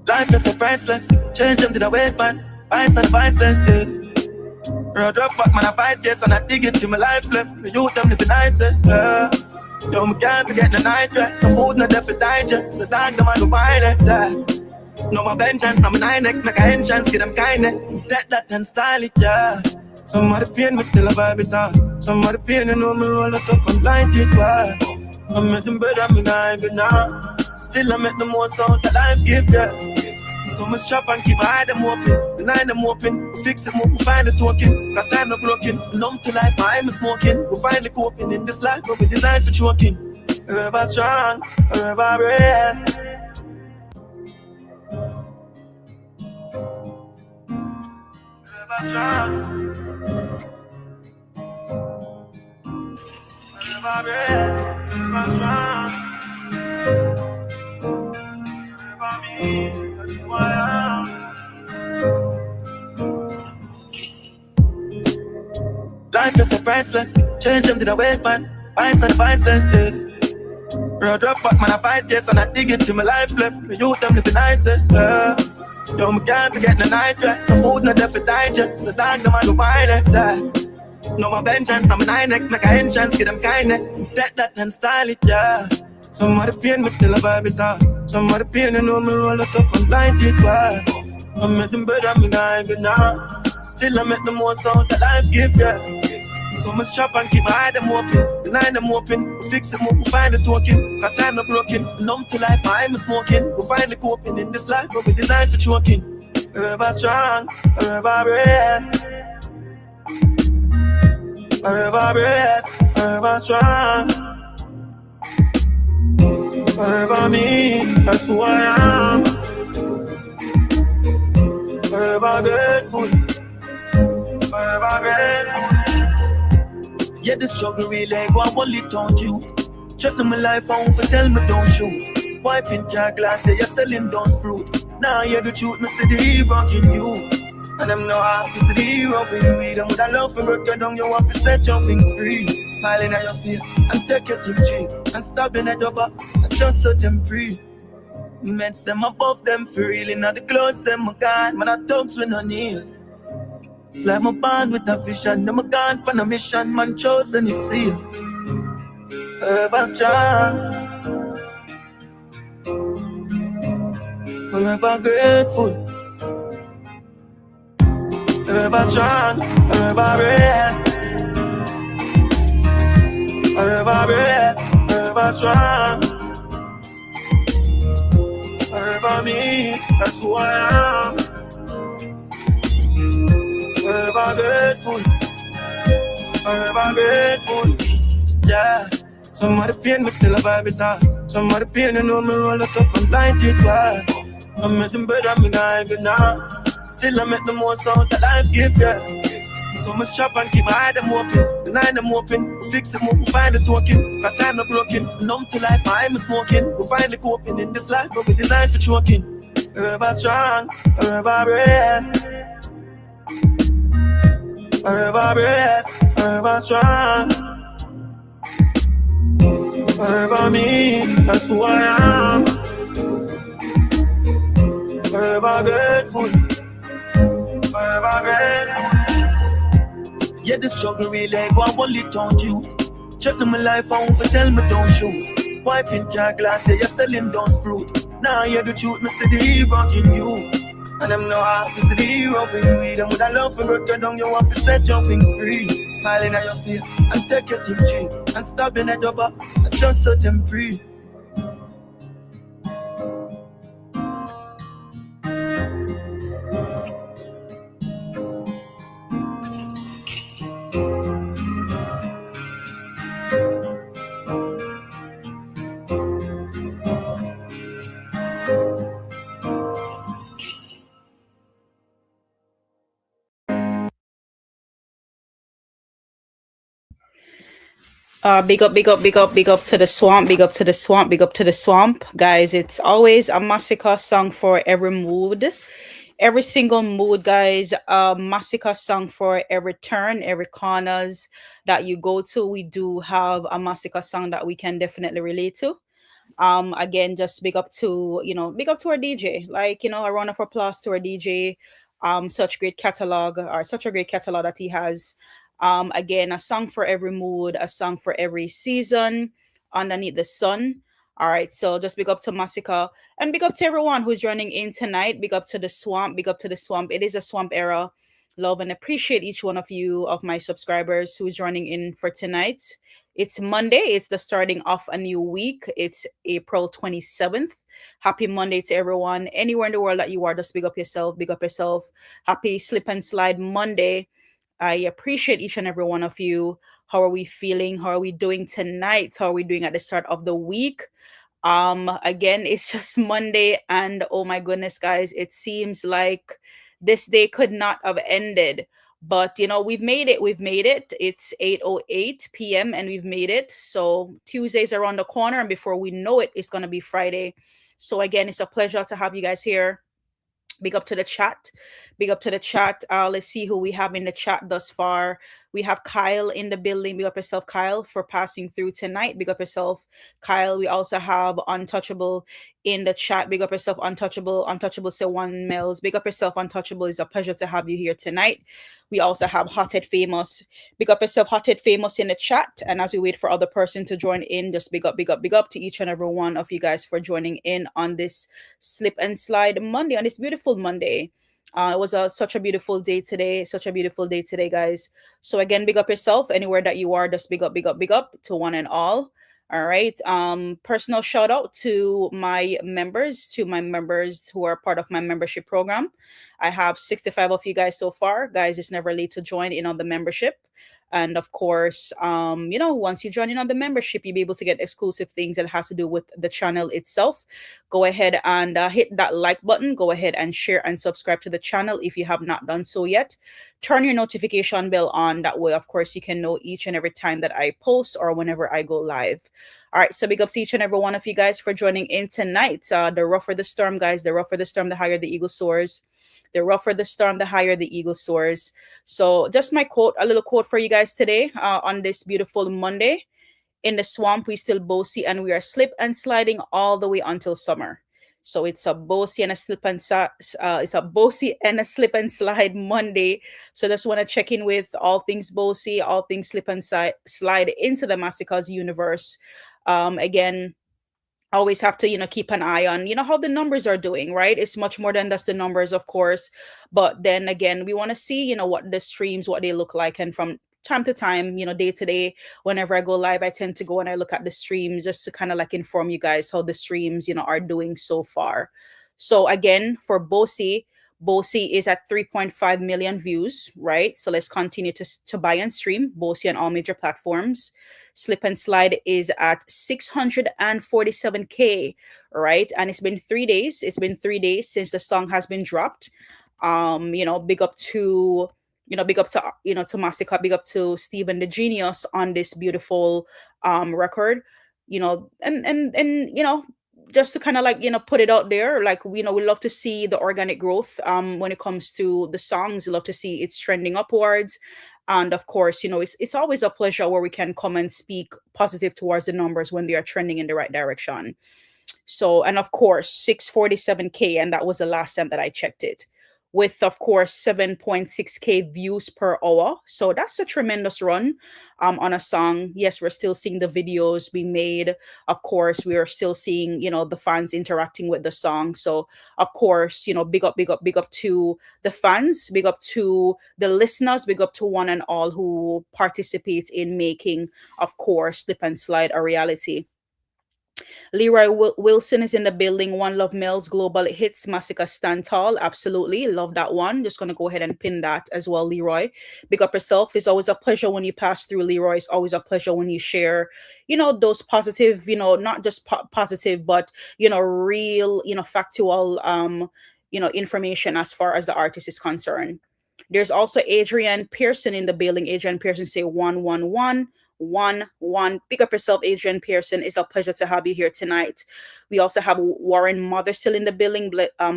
Life is so priceless. Change them to the waste, man. Vice and viceless, yeah. Road rough, but man, I fight, yes, and I dig it till my life left. The youth, them live the nicest, yeah. Yo, me can't be getting a night dress. No food, no death for digest. So dog, the man who violence, yeah. No more vengeance, now my 9X, make a entrance, give them kindness. That and style it, yeah. Some of the pain, me still a vibe it on. Some of the pain, you know me roll it up and blind it, why? I make them better, me not even now. Still I make the most out that life gives, yeah. So much chop and keep my eye them open. Deny them open, fix it more, we find the token. Got time not broken, numb to life, my eye is smoking. We find the coping in this life, but we designed for choking. Forever strong, forever breath. Forever strong, forever breath, forever strong. Forever me, that's who I am. Life is so priceless. Change them to the waste, man. Vice and viceless, yeah. Road rough, but man, I fight, yes, and I dig it till my life left. The youth, them live the nicest, yeah. Yo, me can't be getting a night dress. No food, no death for digest. So dog, the man who violence, yeah. No more vengeance, now my 9X, make a entrance, give them kindness. That and style it, yeah. Some of the pain, me still a vibe it on. Some of the pain, you know me roll it up and blind it, why? I make them better, me not even now. Still I make the most out that life gives, yeah. So much chop and keep my eye them open. Deny them open, fix it more, we find the token. Got time not broken, numb to life, my eye is smoking. We find the coping in this life, but we designed for choking. Forever strong, forever breath. Forever breath, forever strong. Forever me, that's who I am. Forever grateful, forever grateful. Yeah, this struggle really go on only on you. Check my life on for tell me don't shoot. Wiping car glass, say you're selling those fruit. Now you the truth, me see the hero in you. And I'm no half, you see the hero in me. Them with a love for break down, you want to set your wings free. Smiling at your face, and take your team cheap. And stabbing at your back, and just so temporary. Meant them above them for real. In the clothes, them my God, man, I thugs with no kneel. It's like my band with a vision. Them a gone for a mission, man chosen it seal. Forever strong, forever grateful. Forever strong, forever breath. Forever breath, forever strong. Forever me, that's who I am. Forever grateful, forever grateful, yeah. Some of the pain, me still a vibe it on. Some of the pain, you know me roll it up and blind it, why? I make them better, me not even now. Still I make the most out that life gives, yeah. So much chop and keep my eye them open. Deny them open, fix it more, we find the token. Got time not broken, numb to life, my eye is smoking. We find the coping in this life, but we designed for choking. Forever strong, forever breath. Forever breath, forever strong. Forever me, that's who I am. Forever grateful, forever grateful. Yeah, this struggle really go on only on you. Check my life on for tell me don't shoot. Wiping car glass, say you're selling those fruit. Now you the truth, me see the hero in you. And I'm no half, you see the hero in me. Them with a love for break down, you want to set your wings free. Smiling at your face, and take your team cheap. And stabbing at your back, and just so temporary. Big up, big up, big up, big up to the swamp, big up to the swamp, big up to the swamp. Guys, it's always a Masicka song for every mood. Every single mood, guys. A Masicka song for every turn, every corners that you go to. We do have a Masicka song that we can definitely relate to. Again, just big up to, big up to our DJ, like, a round of applause to our DJ. Such great catalog, or such a great catalog that he has. Again, a song for every mood, a song for every season underneath the sun. All right, so just big up to Masicka, and big up to everyone who's joining in tonight. Big up to the swamp, big up to the swamp. It is a swamp era. Love and appreciate each one of you, of my subscribers who's joining in for tonight. It's Monday. It's the starting off a new week. It's April 27th. Happy Monday to everyone. Anywhere in the world that you are, just big up yourself. Big up yourself. Happy Slip and Slide Monday. I appreciate each and every one of you. How are we feeling? How are we doing tonight? How are we doing at the start of the week? Again, it's just Monday, and oh my goodness, guys, it seems like this day could not have ended. But we've made it. We've made it. It's 8:08 p.m. and we've made it. So Tuesday's around the corner, and before we know it, it's gonna be Friday. So again, it's a pleasure to have you guys here. Big up to the chat. Big up to the chat. Let's see who we have in the chat thus far. We have Kyle in the building. Big up yourself, Kyle, for passing through tonight. Big up yourself, Kyle. We also have Untouchable in the chat. Big up yourself, Untouchable. Untouchable say one Mellz. Big up yourself, Untouchable. It's a pleasure to have you here tonight. We also have Hothead Famous. Big up yourself, Hothead Famous in the chat. And as we wait for other person to join in, just big up, big up, big up to each and every one of you guys for joining in on this Slip and Slide Monday, on this beautiful Monday. It was such a beautiful day today, such a beautiful day today, guys. So again, big up yourself anywhere that you are. Just big up, big up, big up to one and all. All right. Personal shout out to my members who are part of my membership program. I have 65 of you guys so far. Guys, it's never late to join in on the membership. And of course, once you join in on the membership, you'll be able to get exclusive things that has to do with the channel itself. Go ahead and hit that like button. Go ahead and share and subscribe to the channel if you have not done so yet. Turn your notification bell on. That way, of course, you can know each and every time that I post or whenever I go live. All right, so big up to each and every one of you guys for joining in tonight. The rougher the storm, guys, the rougher the storm, the higher the eagle soars. The rougher the storm, the higher the eagle soars. So just my quote, a little quote for you guys today on this beautiful Monday. In the swamp, we still bossy and we are slip and sliding all the way until summer. So it's a bossy and a it's a bossy and a slip and slide Monday. So just want to check in with all things bossy, all things slip and slide into the Masicka's universe. Again, always have to keep an eye on how the numbers are doing, right? It's much more than just the numbers, of course, but then again, we want to see what the streams, what they look like. And from time to time, day to day, whenever I go live, I tend to go and I look at the streams just to kind of like inform you guys how the streams are doing so far. So again, for Bosi is at 3.5 million views, right? So let's continue to buy and stream Bosi on all major platforms. Slip and Slide is at 647K, right? And it's been 3 days. It's been 3 days since the song has been dropped. Big up to to Masicka, big up to Steven the Genius on this beautiful record. And just to kind of like put it out there, like we love to see the organic growth when it comes to the songs. We love to see it's trending upwards. And of course, it's always a pleasure where we can come and speak positive towards the numbers when they are trending in the right direction. So, and of course, 647K, and that was the last time that I checked it, with of course 7.6K views per hour. So that's a tremendous run on a song. Yes, we're still seeing the videos being made. Of course, we are still seeing the fans interacting with the song. So of course, big up, big up, big up to the fans, big up to the listeners, big up to one and all who participate in making, of course, Slip and Slide a reality. Leroy Wilson is in the building. One Love Mellz Global Hits Masicka Stand Tall. Absolutely. Love that one. Just going to go ahead and pin that as well, Leroy. Big up yourself. It's always a pleasure when you pass through, Leroy. It's always a pleasure when you share, those positive, not just positive, but, real, factual, information as far as the artist is concerned. There's also Adrian Pearson in the building. Adrian Pearson say 111. 111. Big up yourself, Adrian Pearson. It's a pleasure to have you here tonight. We also have Warren Mothersill in the building.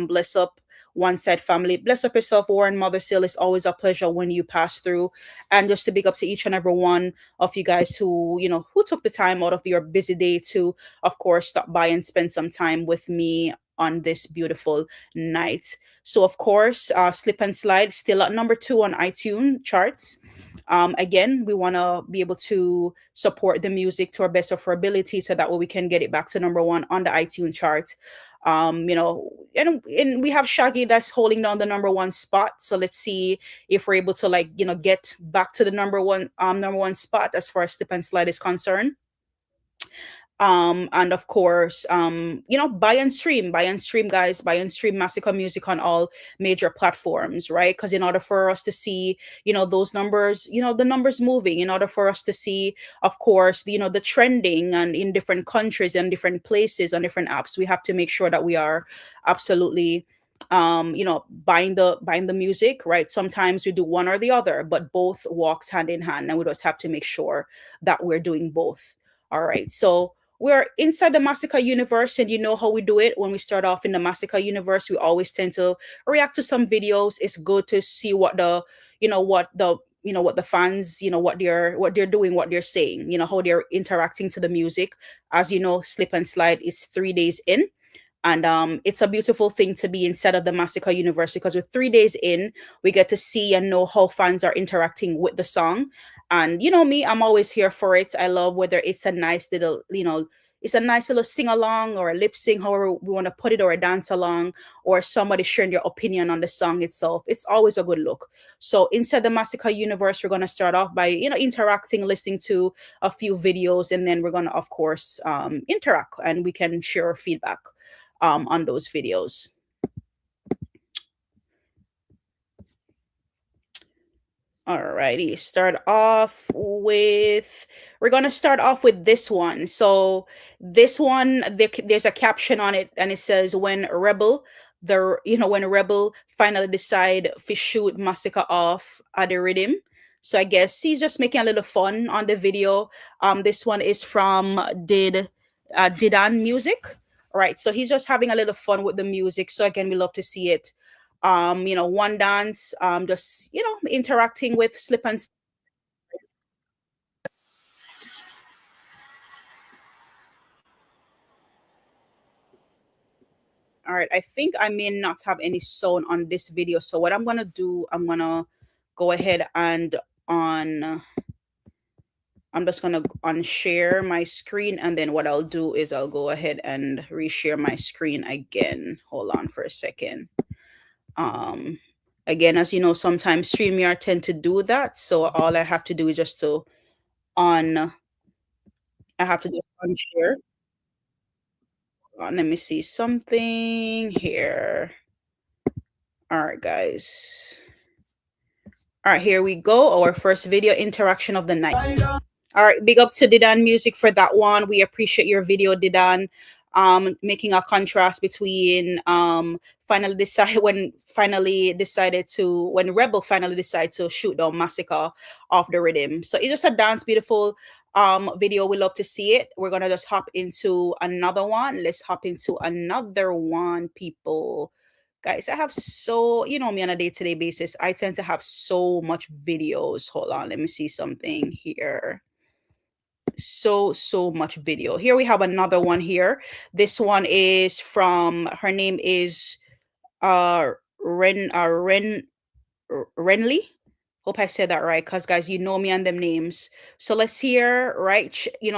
Bless up one side family. Bless up yourself, Warren Mothersill. It's always a pleasure when you pass through. And just to big up to each and every one of you guys who, who took the time out of your busy day to, of course, stop by and spend some time with me on this beautiful night. So, of course, Slip and Slide still at number 2 on iTunes charts. Again, we want to be able to support the music to our best of our ability so that way we can get it back to number 1 on the iTunes chart. And we have Shaggy that's holding down the number 1 spot. So let's see if we're able to get back to the number one spot as far as Slip and Slide is concerned. And of course, buy and stream, guys, buy and stream Masicka music on all major platforms, right? Because in order for us to see, those numbers, the numbers moving, in order for us to see, of course, the trending and in different countries and different places on different apps, we have to make sure that we are absolutely buying the music, right? Sometimes we do one or the other, but both walks hand in hand, and we just have to make sure that we're doing both. All right, so we're inside the Masicka universe, and you know how we do it. When we start off in the Masicka universe, we always tend to react to some videos. It's good to see what the fans, what they're doing, what they're saying, how they're interacting to the music. As you know, Slip and Slide is 3 days in. And it's a beautiful thing to be inside of the Masicka universe, because with 3 days in, we get to see and know how fans are interacting with the song. And me, I'm always here for it. I love whether it's a nice little, it's a nice little sing along or a lip sync, however we want to put it, or a dance along, or somebody sharing their opinion on the song itself. It's always a good look. So inside the Masicka universe, we're going to start off by, interacting, listening to a few videos, and then we're going to, of course, interact, and we can share feedback on those videos. Alrighty, we're gonna start off with this one. So this one, there's a caption on it, and it says, when Rebel finally decide to shoot Masicka off at the rhythm. So I guess he's just making a little fun on the video. This one is from Didan Music. Right, so he's just having a little fun with the music. So again, we love to see it. One dance, just interacting with Slip and Slide. All right, I think I may not have any sound on this video. So what I'm gonna do, I'm gonna go ahead and I'm just gonna unshare my screen, and then what I'll do is I'll go ahead and reshare my screen again. Hold on for a second. Again, as you know, sometimes StreamYard tend to do that. So all I have to do is just to I have to just unshare. Let me see something here. All right, guys. All right, here we go. Our first video interaction of the night. All right, big up to Didan Music for that one. We appreciate your video, Didan. Making a contrast between when Rebel finally decided to shoot down Masicka off the rhythm. So it's just a dance, beautiful video. We love to see it. We're gonna just hop into another one. Let's hop into another one, people. Guys, I have me on a day-to-day basis. I tend to have so much videos. Hold on, let me see something here. So much video. Here we have another one here. This one is from, her name is Renly. Hope I said that right, because guys, you know me and them names. So let's hear, right?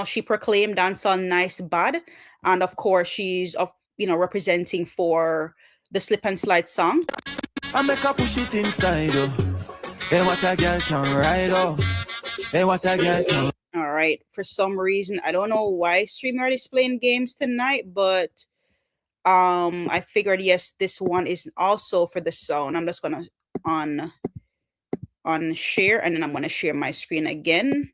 She proclaimed dancehall nice bad, and of course she's representing for the Slip and Slide song. I make her push it inside, oh. Hey, what a girl can ride, oh. Hey, what a girl can. All right. For some reason, I don't know why StreamYard is playing games tonight, but I figured, yes, this one is also for the sound. I'm just gonna on share, and then I'm gonna share my screen again.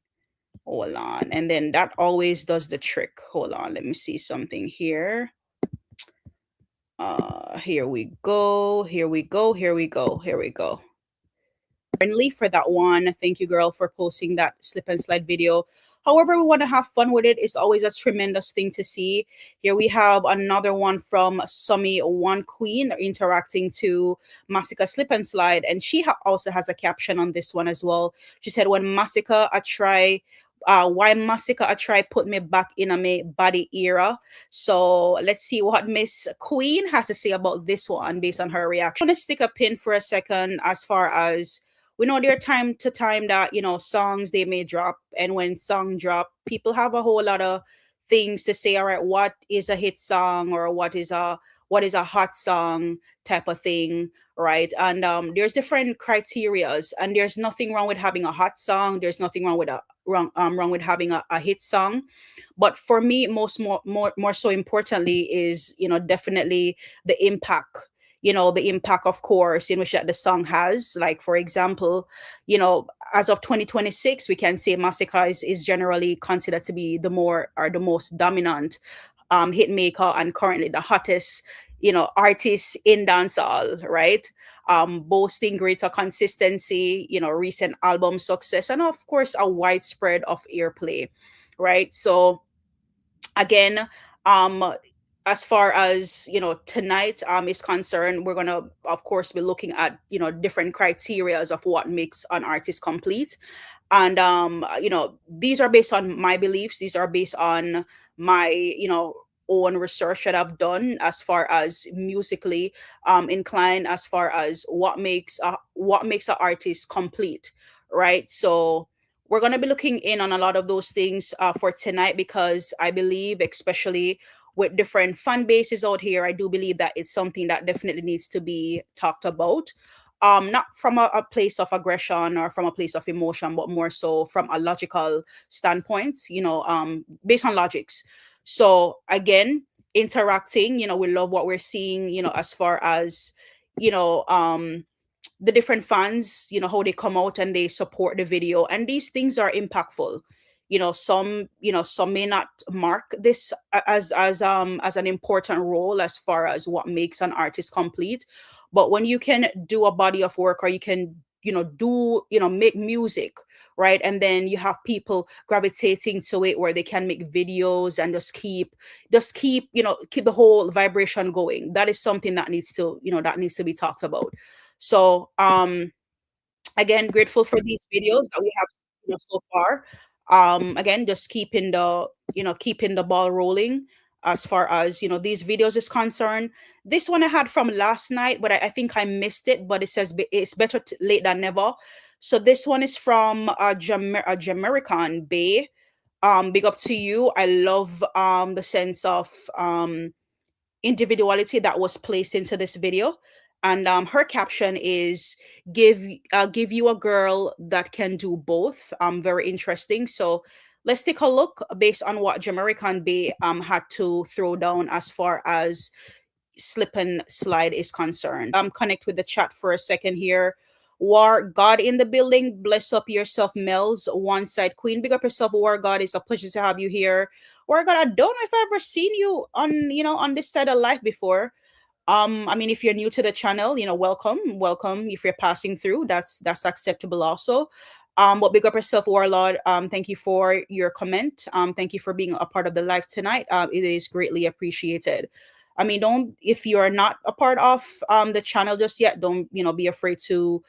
Hold on, and then that always does the trick. Hold on, let me see something here. Here we go. friendly for that one. Thank you, girl, for posting that slip and slide video. However, we want to have fun with it. It's always a tremendous thing to see. Here we have another one from Summy One Queen interacting to Masicka Slip and Slide. And she also has a caption on this one as well. She said, when Masicka I try, why Masicka I try put me back in a me body era. So let's see what Miss Queen has to say about this one based on her reaction. I'm going to stick a pin for a second as far as we know there time to time that songs they may drop, and when song drop people have a whole lot of things to say. All right, what is a hit song, or what is a hot song type of thing, right? And there's different criterias, and there's nothing wrong with having a hot song. There's nothing wrong with wrong with having a hit song. But for me, more so importantly is definitely the impact, the impact, of course, in which that the song has. Like, for example, as of 2026, we can say Masicka is generally considered to be the most dominant hit maker, and currently the hottest artist in dancehall, right? Boasting greater consistency, recent album success, and of course a widespread of airplay, right? So again, um as far as tonight is concerned, we're gonna of course be looking at different criterias of what makes an artist complete. And these are based on my beliefs. These are based on my own research that I've done as far as musically inclined, as far as what makes an artist complete, right? So we're going to be looking in on a lot of those things for tonight, because I believe, especially with different fan bases out here, I do believe that it's something that definitely needs to be talked about. Not from a place of aggression or from a place of emotion, but more so from a logical standpoint, based on logics. So again, interacting, we love what we're seeing, as far as, you know, um, the different fans, how they come out and they support the video, and these things are impactful. Some may not mark this as an important role as far as what makes an artist complete. But when you can do a body of work, or you can make music, right, and then you have people gravitating to it where they can make videos and just keep the whole vibration going, that is something that needs to be talked about. So again, grateful for these videos that we have so far. Again, just keeping the ball rolling as far as these videos is concerned. This one I had from last night, but I think I missed it, but it says it's better late than never. So this one is from Jamaican Bay. Big up to you. I love the sense of individuality that was placed into this video. And her caption is give you a girl that can do both. Very interesting. So let's take a look based on what Jamaican Bay had to throw down as far as slip and slide is concerned. Connect with the chat for a second here. War God in the building. Bless up yourself, Mellz. One side queen. Big up yourself, War God. It's a pleasure to have you here. War God, I don't know if I've ever seen you on this side of life before. I mean, if you're new to the channel, welcome. If you're passing through, that's acceptable also. But big up yourself, Warlord. Thank you for your comment. Thank you for being a part of the live tonight. It is greatly appreciated. I mean, don't if you're not a part of the channel just yet, don't be afraid to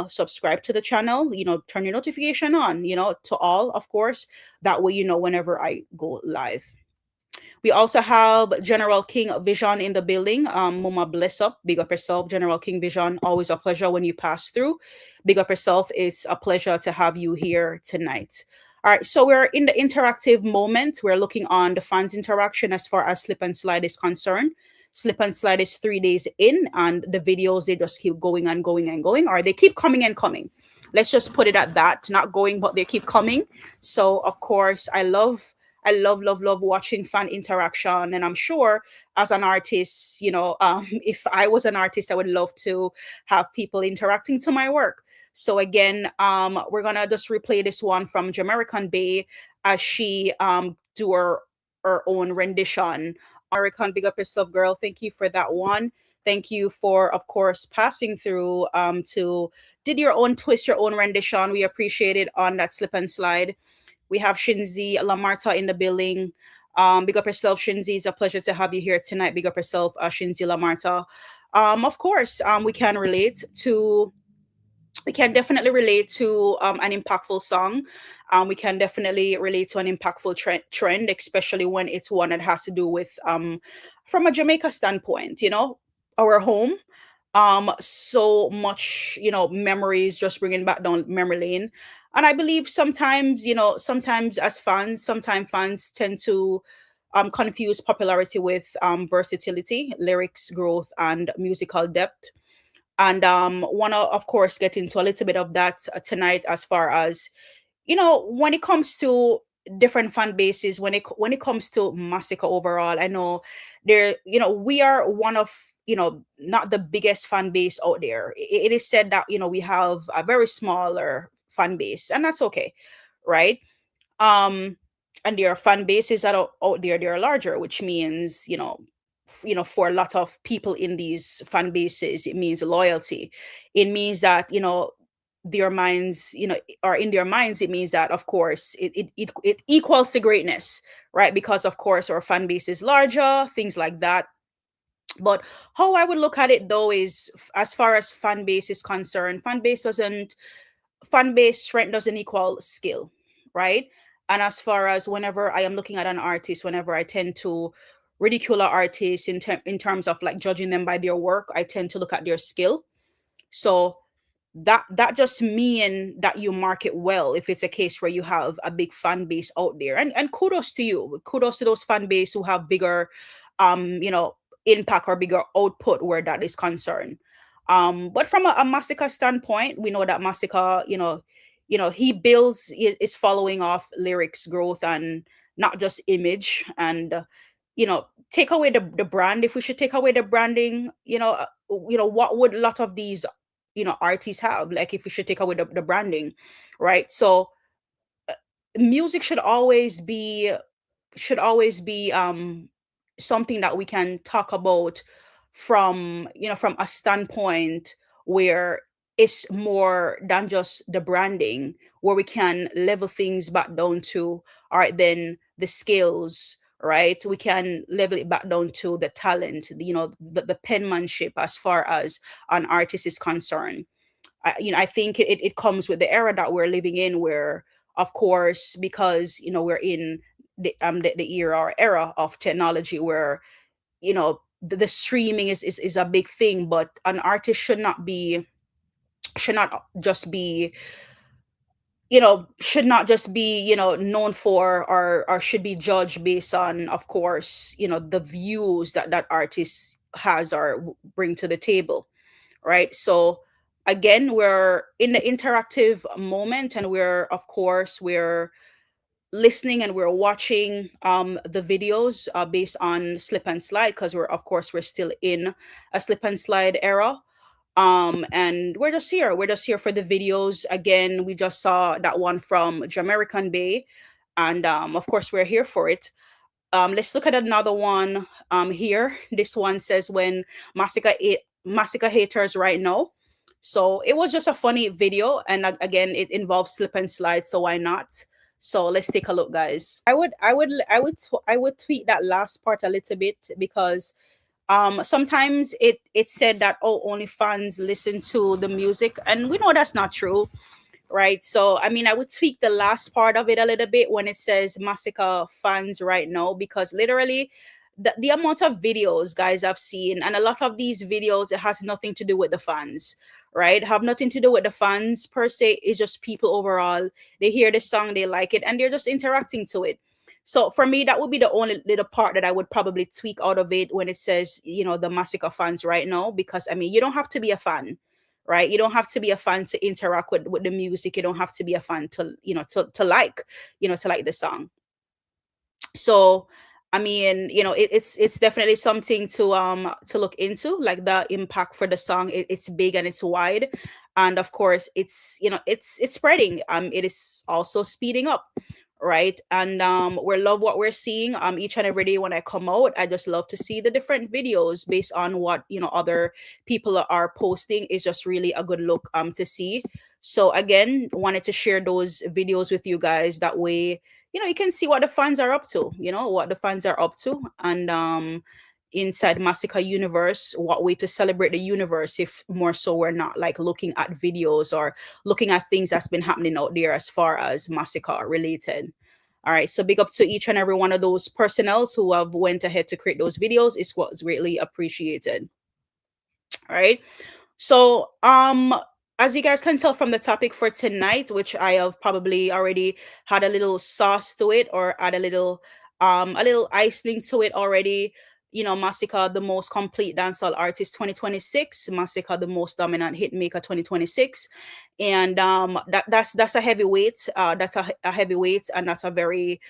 subscribe to the channel. Turn your notification on. To all, of course. That way, whenever I go live. We also have General King Vision in the building. Muma, bless up. Big up yourself, General King Vision. Always a pleasure when you pass through. Big up yourself. It's a pleasure to have you here tonight. All right, so we're in the interactive moment. We're looking on the fans' interaction as far as Slip and Slide is concerned. Slip and Slide is 3 days in, and the videos, they just keep going and going and going, or they keep coming and coming. Let's just put it at that. Not going, but they keep coming. So, of course, I love watching fan interaction. And I'm sure as an artist, if I was an artist, I would love to have people interacting to my work. So again, we're gonna just replay this one from Jamaican Bay as she do her own rendition. American, big up yourself, girl. Thank you for that one. Thank you for, of course, passing through to did your own twist, your own rendition. We appreciate it on that slip and slide. We have Shinzi Lamarta in the building. Big up yourself, Shinzi. It's a pleasure to have you here tonight. Big up yourself, Shinzi Lamarta. Of course, we can definitely relate to an impactful song. We can definitely relate to an impactful trend, especially when it's one that has to do with, from a Jamaica standpoint, our home. So much, memories, just bringing back down memory lane. And I believe sometimes, sometimes as fans, sometimes fans tend to confuse popularity with versatility, lyrics growth, and musical depth. And want to, of course, get into a little bit of that tonight, as far as, when it comes to different fan bases, when it comes to Masicka overall. I know there, we are one of, not the biggest fan base out there. It is said that, we have a very smaller fan base, and that's okay, right? um and there are fan bases that are out there, they're larger, which means, for a lot of people in these fan bases, it means loyalty. It means that, their minds, or in their minds, it means that, of course, it equals to greatness, right? Because of course our fan base is larger, things like that. But how I would look at it, though, is as far as fan base is concerned, fan base strength doesn't equal skill, right? And as far as, whenever I am looking at an artist, whenever I tend to ridicule an artist in terms of like judging them by their work, I tend to look at their skill. So that just mean that you market well if it's a case where you have a big fan base out there. And kudos to you, kudos to those fan base who have bigger um you know impact or bigger output where that is concerned. But from a Masicka standpoint, we know that Masicka, he builds is following off lyrics growth and not just image. And take away the brand, if we should take away the branding, what would a lot of these artists have, like, if we should take away the branding, right? So music should always be something that we can talk about from a standpoint where it's more than just the branding, where we can level things back down to, all right, then the skills, right? We can level it back down to the talent, the penmanship, as far as an artist is concerned. I think it comes with the era that we're living in, where, of course, because we're in the era or era of technology, where the streaming is a big thing. But an artist should not just be known for, or should be judged based on, of course, the views that artist has or bring to the table, right? So again, we're in the interactive moment, and we're listening and we're watching the videos based on slip and slide, because we're still in a slip and slide era. And we're just here for the videos. Again, we just saw that one from Jamaican Bay, and of course we're here for it. Let's look at another one here. This one says, when Masicka haters right now. So it was just a funny video, and again, it involves slip and slide, so why not? So let's take a look, guys. I would tweak that last part a little bit, because sometimes it said that, oh, only fans listen to the music, and we know that's not true, right? So I mean, I would tweak the last part of it a little bit when it says Masicka fans right now, because literally the amount of videos, guys, I've seen, and a lot of these videos, it has nothing to do with the fans, right? Have nothing to do with the fans per se. It's just people overall. They hear the song, they like it, and they're just interacting to it. So for me, that would be the only little part that I would probably tweak out of it when it says, the Masicka fans right now, because I mean, you don't have to be a fan, right? You don't have to be a fan to interact with the music. You don't have to be a fan to like the song. So I mean, it's definitely something to look into, like the impact for the song. It's big and it's wide, and of course it's spreading. It is also speeding up, right? And we love what we're seeing each and every day when I come out. I just love to see the different videos based on what other people are posting. Is just really a good look to see. So again, wanted to share those videos with you guys. That way, you can see what the fans are up to, what the fans are up to. And inside Masicka universe, what way to celebrate the universe if more so we're not like looking at videos or looking at things that's been happening out there as far as Masicka related. All right, so big up to each and every one of those personnels who have went ahead to create those videos. It's what's greatly appreciated. All right. So, as you guys can tell from the topic for tonight, which I have probably already had a little sauce to it or add a little icing to it already. Masicka, the most complete dancehall artist 2026, Masicka, the most dominant hitmaker 2026. And that's a heavyweight. That's a heavyweight, and that's a very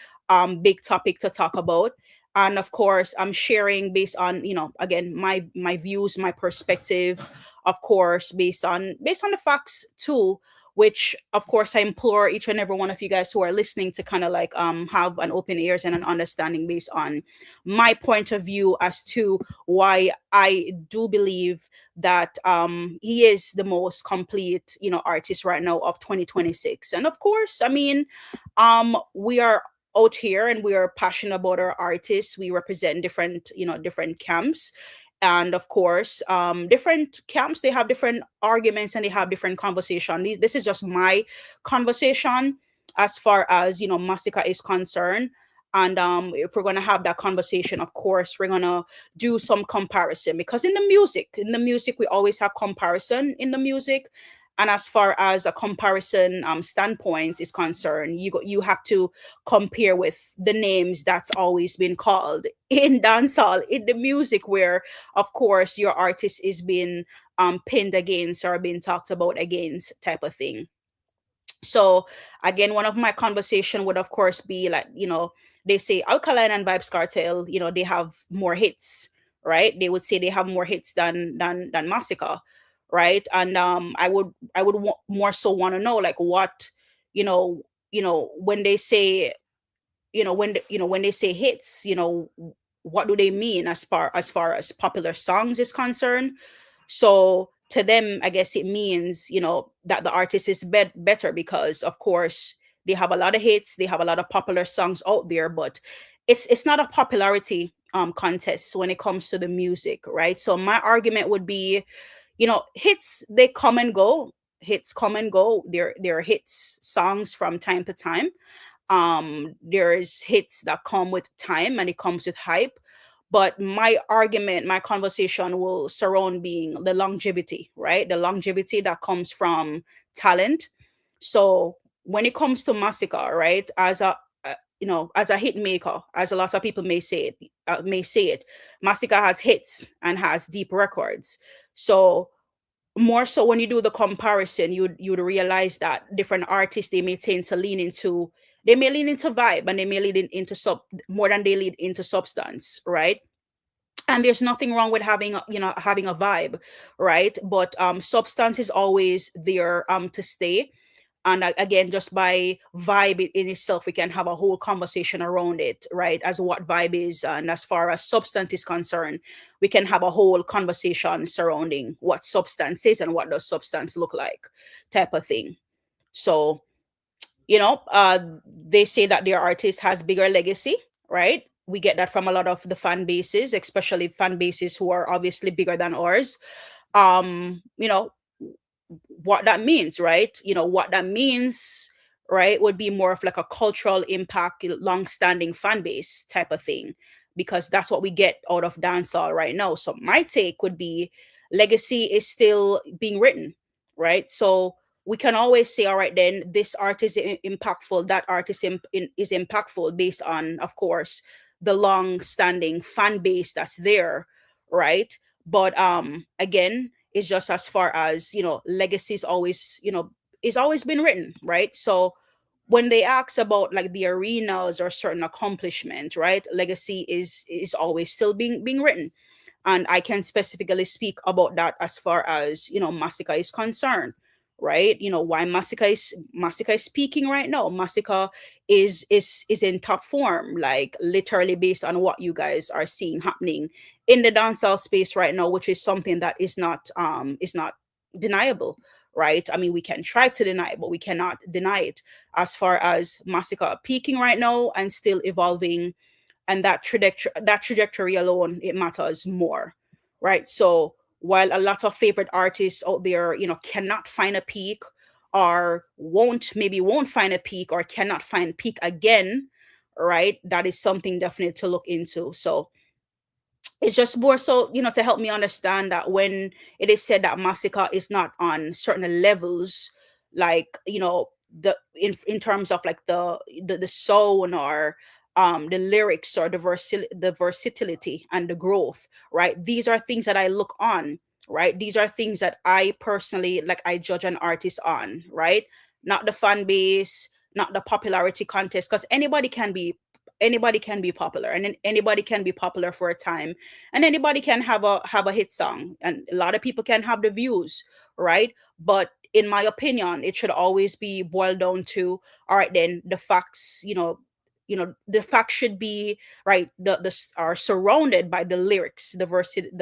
big topic to talk about. And of course, I'm sharing based on, again, my views, my perspective, of course, based on the facts too, which of course I implore each and every one of you guys who are listening to kind of like have an open ears and an understanding based on my point of view as to why I do believe that he is the most complete artist right now of 2026. And of course, I mean, we are out here and we are passionate about our artists. We represent different camps. And of course, different camps, they have different arguments and they have different conversation. This is just my conversation as far as Masicka is concerned. And if we're gonna have that conversation, of course, we're gonna do some comparison, because in the music, we always have comparison in the music. And as far as a comparison standpoint is concerned, you have to compare with the names that's always been called in dancehall, in the music, where of course your artist is being pinned against or being talked about against, type of thing. So again, one of my conversation would of course be like, they say Alkaline and Vibes Cartel, they have more hits, right? They would say they have more hits than Massacre, right? And I would more so want to know like what, when they say, when they say hits, what do they mean as far as popular songs is concerned. So to them, I guess it means, that the artist is better because, of course, they have a lot of hits, they have a lot of popular songs out there, but it's not a popularity contest when it comes to the music, right? So my argument would be, hits, they come and go. Hits come and go. They're hits songs from time to time. There's hits that come with time and it comes with hype, but my argument, my conversation will surround being the longevity, right? The longevity that comes from talent. So when it comes to Massacre, right, as a hit maker, as a lot of people may say it, Massacre has hits and has deep records. So more so when you do the comparison, you'd realize that different artists, they may lean into vibe, and they may lean into sub more than they lead into substance, right? And there's nothing wrong with having a vibe, right? But substance is always there to stay. And again, just by vibe in itself, we can have a whole conversation around it, right? As what vibe is, and as far as substance is concerned, we can have a whole conversation surrounding what substance is and what does substance look like, type of thing. So they say that their artist has bigger legacy, right? We get that from a lot of the fan bases, especially fan bases who are obviously bigger than ours. um you know what that means, right? What that means, right, would be more of like a cultural impact, long-standing fan base type of thing, because that's what we get out of dancehall right now. So my take would be legacy is still being written, right? So we can always say, all right, then this artist is impactful, that artist is impactful based on, of course, the long-standing fan base that's there, right? But again, it's just as far as legacy is always is always been written, right? So when they ask about like the arenas or certain accomplishment, right, legacy is always still being written. And I can specifically speak about that as far as Masicka is concerned, right? Why Masicka is peaking right now. Masicka is in top form, like literally based on what you guys are seeing happening in the dancehall space right now, which is something that is not deniable, right? I mean, we can try to deny it, but we cannot deny it. As far as Masicka peaking right now and still evolving, and that trajectory alone, it matters more, right? So while a lot of favorite artists out there, cannot find a peak, or won't find a peak, or cannot find peak again, right? That is something definitely to look into. So it's just more so, to help me understand that when it is said that Masicka is not on certain levels, like, in terms of like the soul, or the lyrics, or the versatility and the growth, right? These are things that I look on, right? These are things that I personally, like, I judge an artist on, right? Not the fan base, not the popularity contest, because anybody can be popular, and anybody can be popular for a time, and anybody can have a hit song, and a lot of people can have the views, right? But in my opinion, it should always be boiled down to, all right, then the facts, the facts should be right, are surrounded by the lyrics, the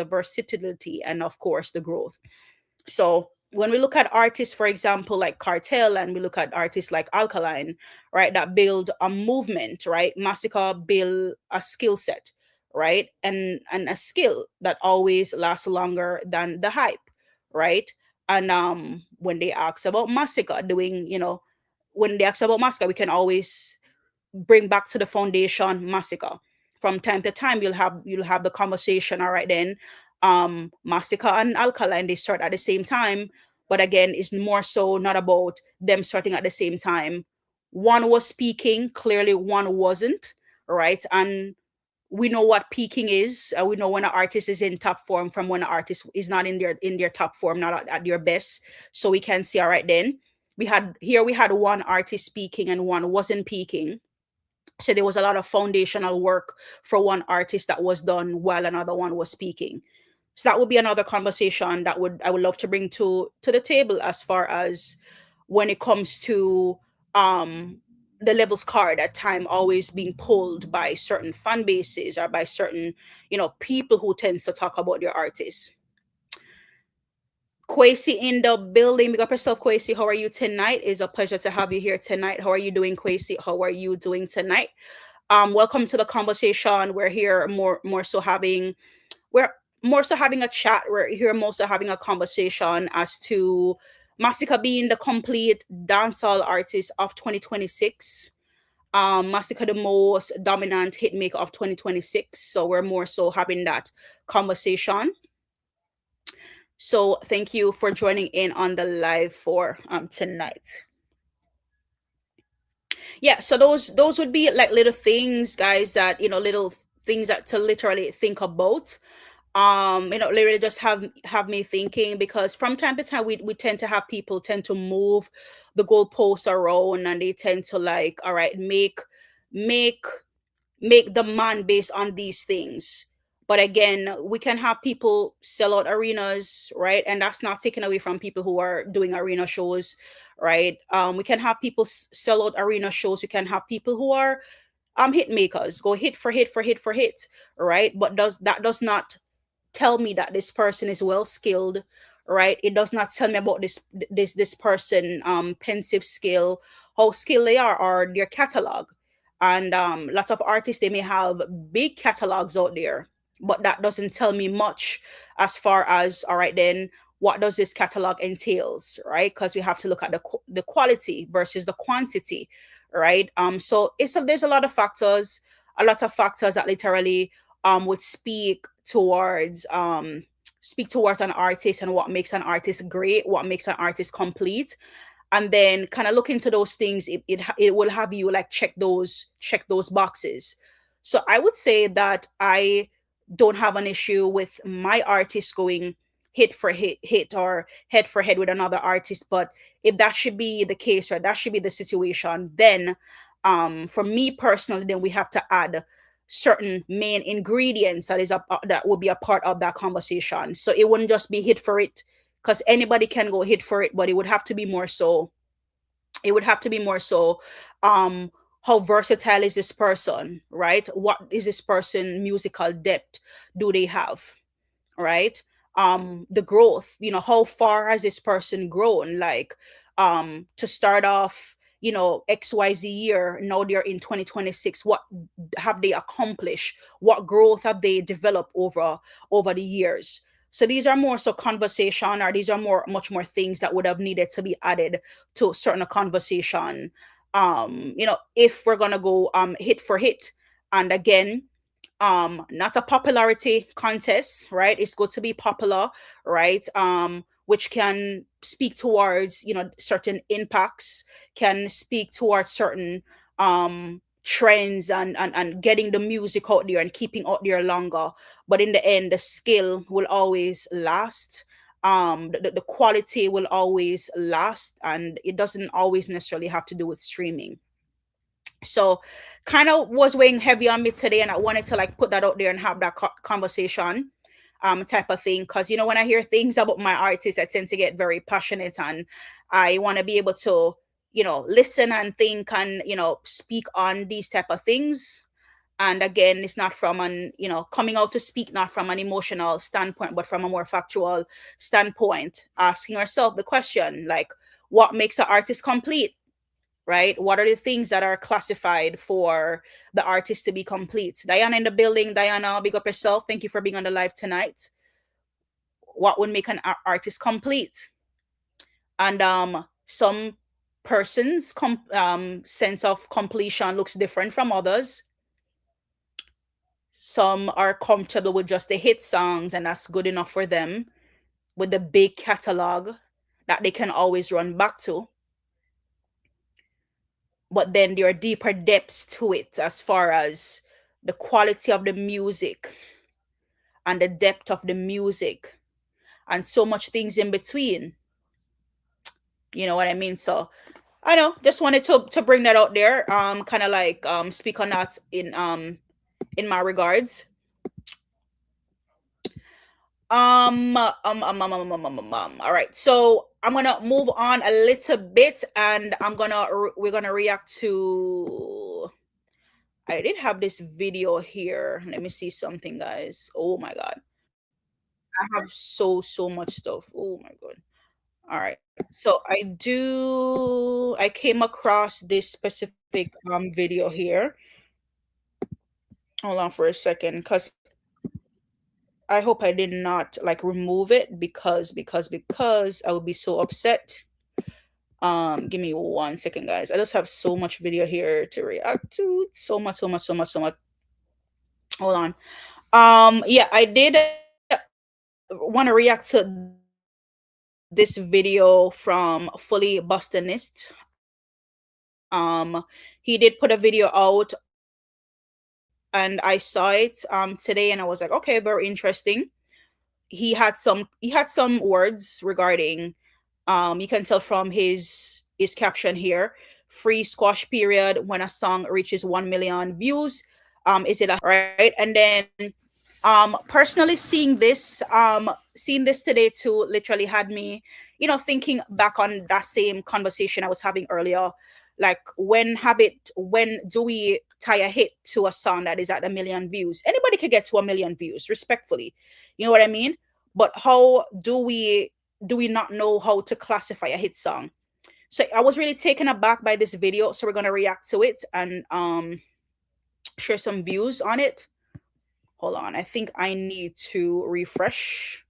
versatility, and of course the growth. So when we look at artists, for example, like Cartel, and we look at artists like Alkaline, right, that build a movement, right? Massacre build a skill set, right? And a skill that always lasts longer than the hype, right? And when they ask about Massacre doing, when they ask about Massacre, we can always bring back to the foundation Massacre. From time to time, you'll have the conversation. All right, then, Massacre and Alkaline, they start at the same time, but again, it's more so not about them starting at the same time. One was speaking, clearly one wasn't, right? And we know what peaking is. We know when an artist is in top form from when an artist is not in their top form, not at their best. So we can see, all right, then we had one artist speaking and one wasn't peaking, so there was a lot of foundational work for one artist that was done while another one was speaking. So that would be another conversation that would I would love to bring to the table, as far as when it comes to the levels card at time always being pulled by certain fan bases, or by certain people who tends to talk about their artists. Kwesi in the building. Big up yourself, Kwesi. How are you tonight? It's a pleasure to have you here tonight. How are you doing, Kwesi? How are you doing tonight? Welcome to the conversation. We're more so having a chat. We're here more so having a conversation as to Masicka being the complete dancehall artist of 2026. Masicka the most dominant hitmaker of 2026. So we're more so having that conversation. So thank you for joining in on the live for tonight. Yeah, so those would be like little things, guys, that little things that to literally think about. Literally just have me thinking, because from time to time we tend to have people tend to move the goalposts around, and they tend to, like, all right, make make demand based on these things. But again, we can have people sell out arenas, right? And that's not taken away from people who are doing arena shows, right? We can have people sell out arena shows. We can have people who are hit makers, go hit for hit for hit for hit, right? But does not tell me that this person is well skilled, right? It does not tell me about this person pensive skill, how skilled they are, or their catalog. And lots of artists, they may have big catalogs out there, but that doesn't tell me much, as far as, all right, then, what does this catalog entails, right? Because we have to look at the quality versus the quantity, right? So there's a lot of factors that literally would speak towards an artist, and what makes an artist great, what makes an artist complete. And then kind of look into those things. It will have you, like, check those boxes. So I would say that I don't have an issue with my artist going hit for hit or head for head with another artist. But if that should be the case, or that should be the situation, then for me personally, then we have to add certain main ingredients that will be a part of that conversation. So it wouldn't just be hit for it, because anybody can go hit for it, but it would have to be more so. It would have to be more so. Um, how versatile is this person, right? What is this person musical depth do they have? Right, the growth, how far has this person grown, like, to start off, xyz year, now they're in 2026, what have they accomplished, what growth have they developed over the years. So these are more so conversation, or these are much more things that would have needed to be added to a certain conversation, if we're gonna go hit for hit. And again, not a popularity contest, right? It's good to be popular, right? Which can speak towards, certain impacts, can speak towards certain trends, and getting the music out there and keeping out there longer. But in the end, the skill will always last. The quality will always last, and it doesn't always necessarily have to do with streaming. So kind of was weighing heavy on me today, and I wanted to like put that out there and have that conversation, type of thing, because when I hear things about my artists, I tend to get very passionate, and I want to be able to listen and think, and speak on these type of things. And again, it's not from an coming out to speak, not from an emotional standpoint, but from a more factual standpoint, asking ourselves the question, like, what makes an artist complete, right? What are the things that are classified for the artist to be complete? Diana in the building. Diana, big up yourself. Thank you for being on the live tonight. What would make an artist complete? And some persons' sense of completion looks different from others. Some are comfortable with just the hit songs, and that's good enough for them, with the big catalog that they can always run back to. But then there are deeper depths to it, as far as the quality of the music and the depth of the music, and so much things in between. You know what I mean? So I know, just wanted to bring that out there, kind of like speak on that in my regards. All right, so I'm gonna move on a little bit, and we're gonna react to. I did have this video here. Let me see something, guys. Oh my god, I have so much stuff. Oh my god. All right, so I came across this specific video here. Hold on for a second, because I hope I did not like remove it, because I would be so upset. Give me 1 second, guys. I just have so much video here to react to. So much. Hold on. Yeah, I did want to react to this video from Fully Bustinist. He did put a video out, and I saw it today, and I was like, okay, very interesting. He had some words regarding, you can tell from his caption here: free squash period when a song reaches 1 million views. Is it a right? And then personally seeing this today too literally had me thinking back on that same conversation I was having earlier. Like, when do we tie a hit to a song that is at 1 million views? Anybody could get to 1 million views, respectfully. You know what I mean? But how do we not know how to classify a hit song? So I was really taken aback by this video. So we're gonna react to it and share some views on it. Hold on, I think I need to refresh,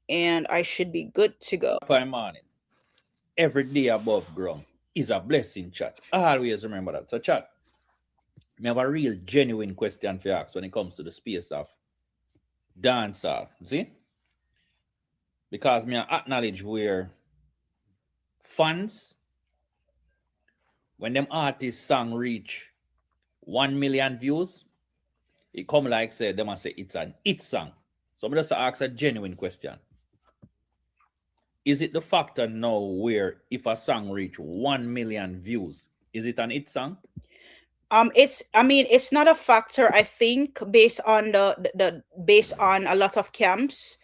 and I should be good to go. Morning. Every day above ground is a blessing, chat. Always remember that. So, chat, I have a real genuine question for you ask when it comes to the space of dancehall. See? Because me acknowledge where fans, when them artists song reach 1 million views, it come like say them and say it's an it song. So I'm just ask a genuine question. Is it the factor now where if a song reach 1 million views, is it an it song? It's not a factor, I think, based on based on a lot of camps.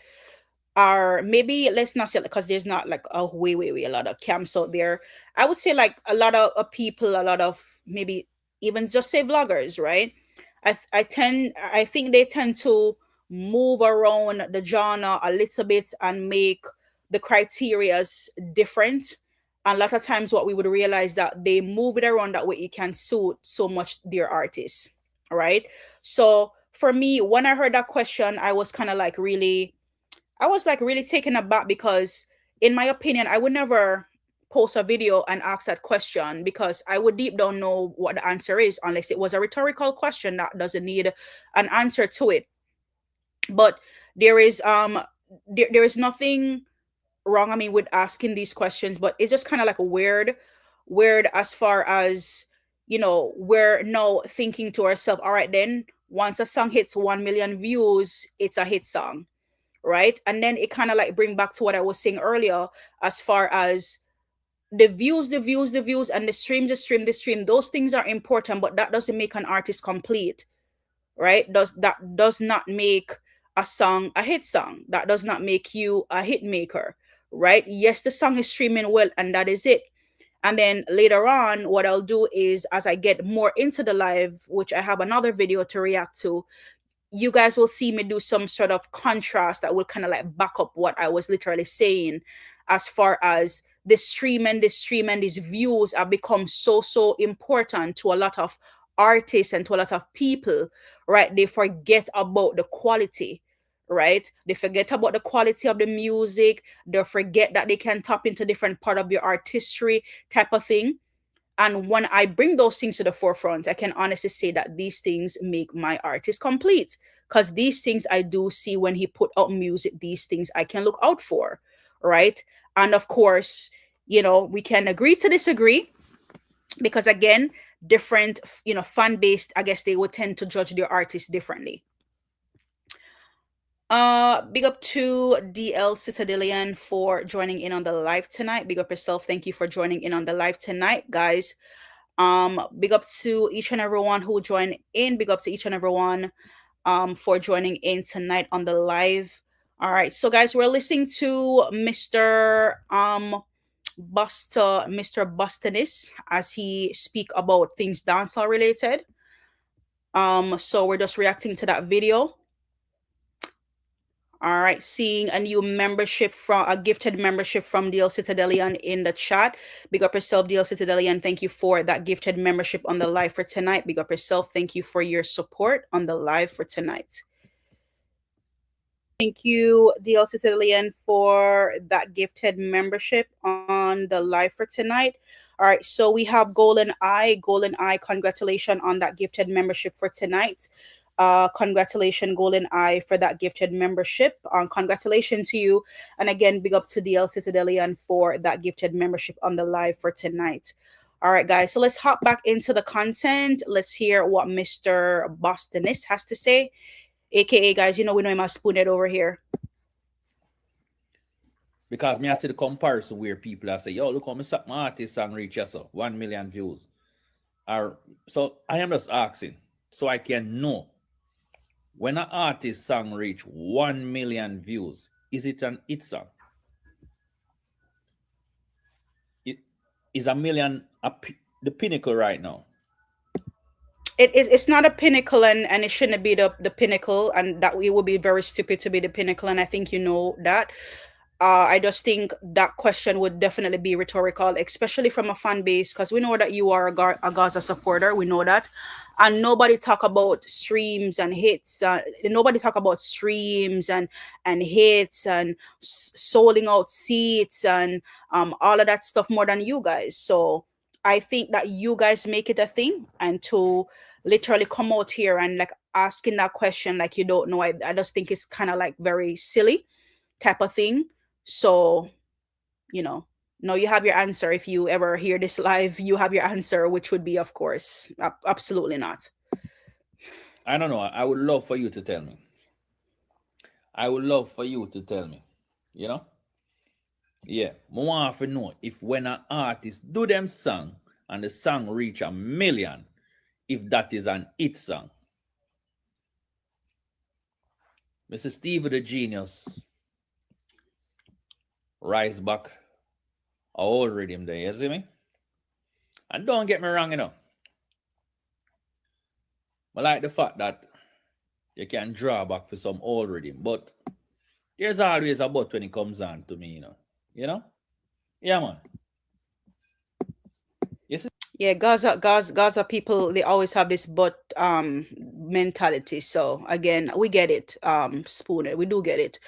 are, maybe let's not say, because there's not like a way a lot of camps out there. I would say like a lot of people, a lot of, maybe even just say vloggers, right? I think they tend to move around the genre a little bit and make the criterias different. And a lot of times what we would realize that they move it around that way it can suit so much their artists, right? So for me, when I heard that question, I was like really taken aback, because in my opinion, I would never post a video and ask that question, because I would deep down know what the answer is, unless it was a rhetorical question that doesn't need an answer to it. But there is there is nothing wrong, I mean, with asking these questions, but it's just kind of like weird as far as, we're now thinking to ourselves, all right, then once a song hits 1 million views, it's a hit song, right? And then it kind of like bring back to what I was saying earlier, as far as the views, and the stream. Those things are important, but that doesn't make an artist complete, right? Does not make a song a hit song. That does not make you a hit maker, right? Yes, the song is streaming well, and that is it. And then later on, what I'll do is, as I get more into the live, which I have another video to react to, you guys will see me do some sort of contrast that will kind of like back up what I was literally saying, as far as the stream and these views have become so important to a lot of artists and to a lot of people, right? They forget about the quality, right? They forget about the quality of the music. They forget that they can tap into different part of your artistry type of thing. And when I bring those things to the forefront, I can honestly say that these things make my artist complete. Because these things I do see when he put out music, these things I can look out for, right? And of course, we can agree to disagree, because again, different, fan based, I guess they would tend to judge their artists differently. Big up to DL Citadelian for joining in on the live tonight. Big up yourself. Thank you for joining in on the live tonight, guys. Big up to each and everyone who joined in. Big up to each and everyone for joining in tonight on the live. All right, so guys, we're listening to Mr. Bustonis as he speak about things dancehall related. So we're just reacting to that video. All right, seeing a gifted membership from DL Citadelian in the chat. Big up yourself, DL Citadelian. Thank you for that gifted membership on the live for tonight. Big up yourself. Thank you for your support on the live for tonight. Thank you, DL Citadelian, for that gifted membership on the live for tonight. All right, so we have Golden Eye. Golden Eye, congratulations on that gifted membership for tonight. Congratulations, Golden Eye, for that gifted membership. Congratulations to you. And again, big up to DL Citadelian for that gifted membership on the live for tonight. All right, guys, so let's hop back into the content. Let's hear what Mr. Bostonist has to say. AKA, guys, we know him as Spoonhead over here. Because me I see the comparison where people are say, yo, look how my artist song reach us 1 million views. So I am just asking, so I can know, when an artist song reach 1 million views, is it an hit song? Is a million the pinnacle right now? It's not a pinnacle, and it shouldn't be the pinnacle, and that it would be very stupid to be the pinnacle, and I think you know that. I just think that question would definitely be rhetorical, especially from a fan base, because we know that you are a Gaza supporter. We know that. And nobody talk about streams and hits. Nobody talk about streams and hits and selling out seats and all of that stuff more than you guys. So I think that you guys make it a thing, and to literally come out here and like asking that question like you don't know, I just think it's kind of like very silly type of thing. So, now you have your answer. If you ever hear this live, you have your answer, which would be, of course, absolutely not. I don't know. I would love for you to tell me. Yeah, I want to know if when an artist do them song and the song reach 1 million, if that is an hit song. Mr. Steve the Genius, rise back a old rhythm there, you see me? And don't get me wrong, I like the fact that you can draw back for some old rhythm, but there's always a but when it comes on to me. You know? Yeah, man. You see? Yeah, Gaza people, they always have this but mentality. So again, we get it, Spooner. We do get it.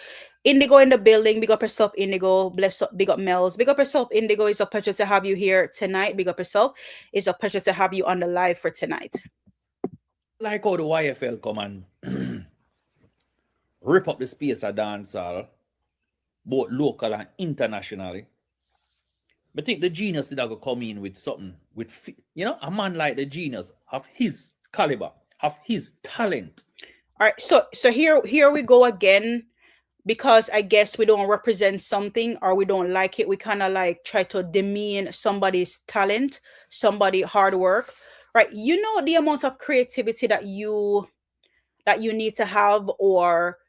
Indigo in the building. Big up yourself, Indigo. Bless up, big up Mellz. Big up yourself, Indigo. It's a pleasure to have you here tonight. Big up yourself. It's a pleasure to have you on the live for tonight. Like how the YFL come and rip up the space of dancehall, both local and internationally. But I think the genius did go come in with something with a man like the genius have his caliber, have his talent. All right, so here we go again, because I guess we don't represent something or we don't like it. We kind of like try to demean somebody's talent, somebody hard work, right? You know the amount of creativity that you need to have, or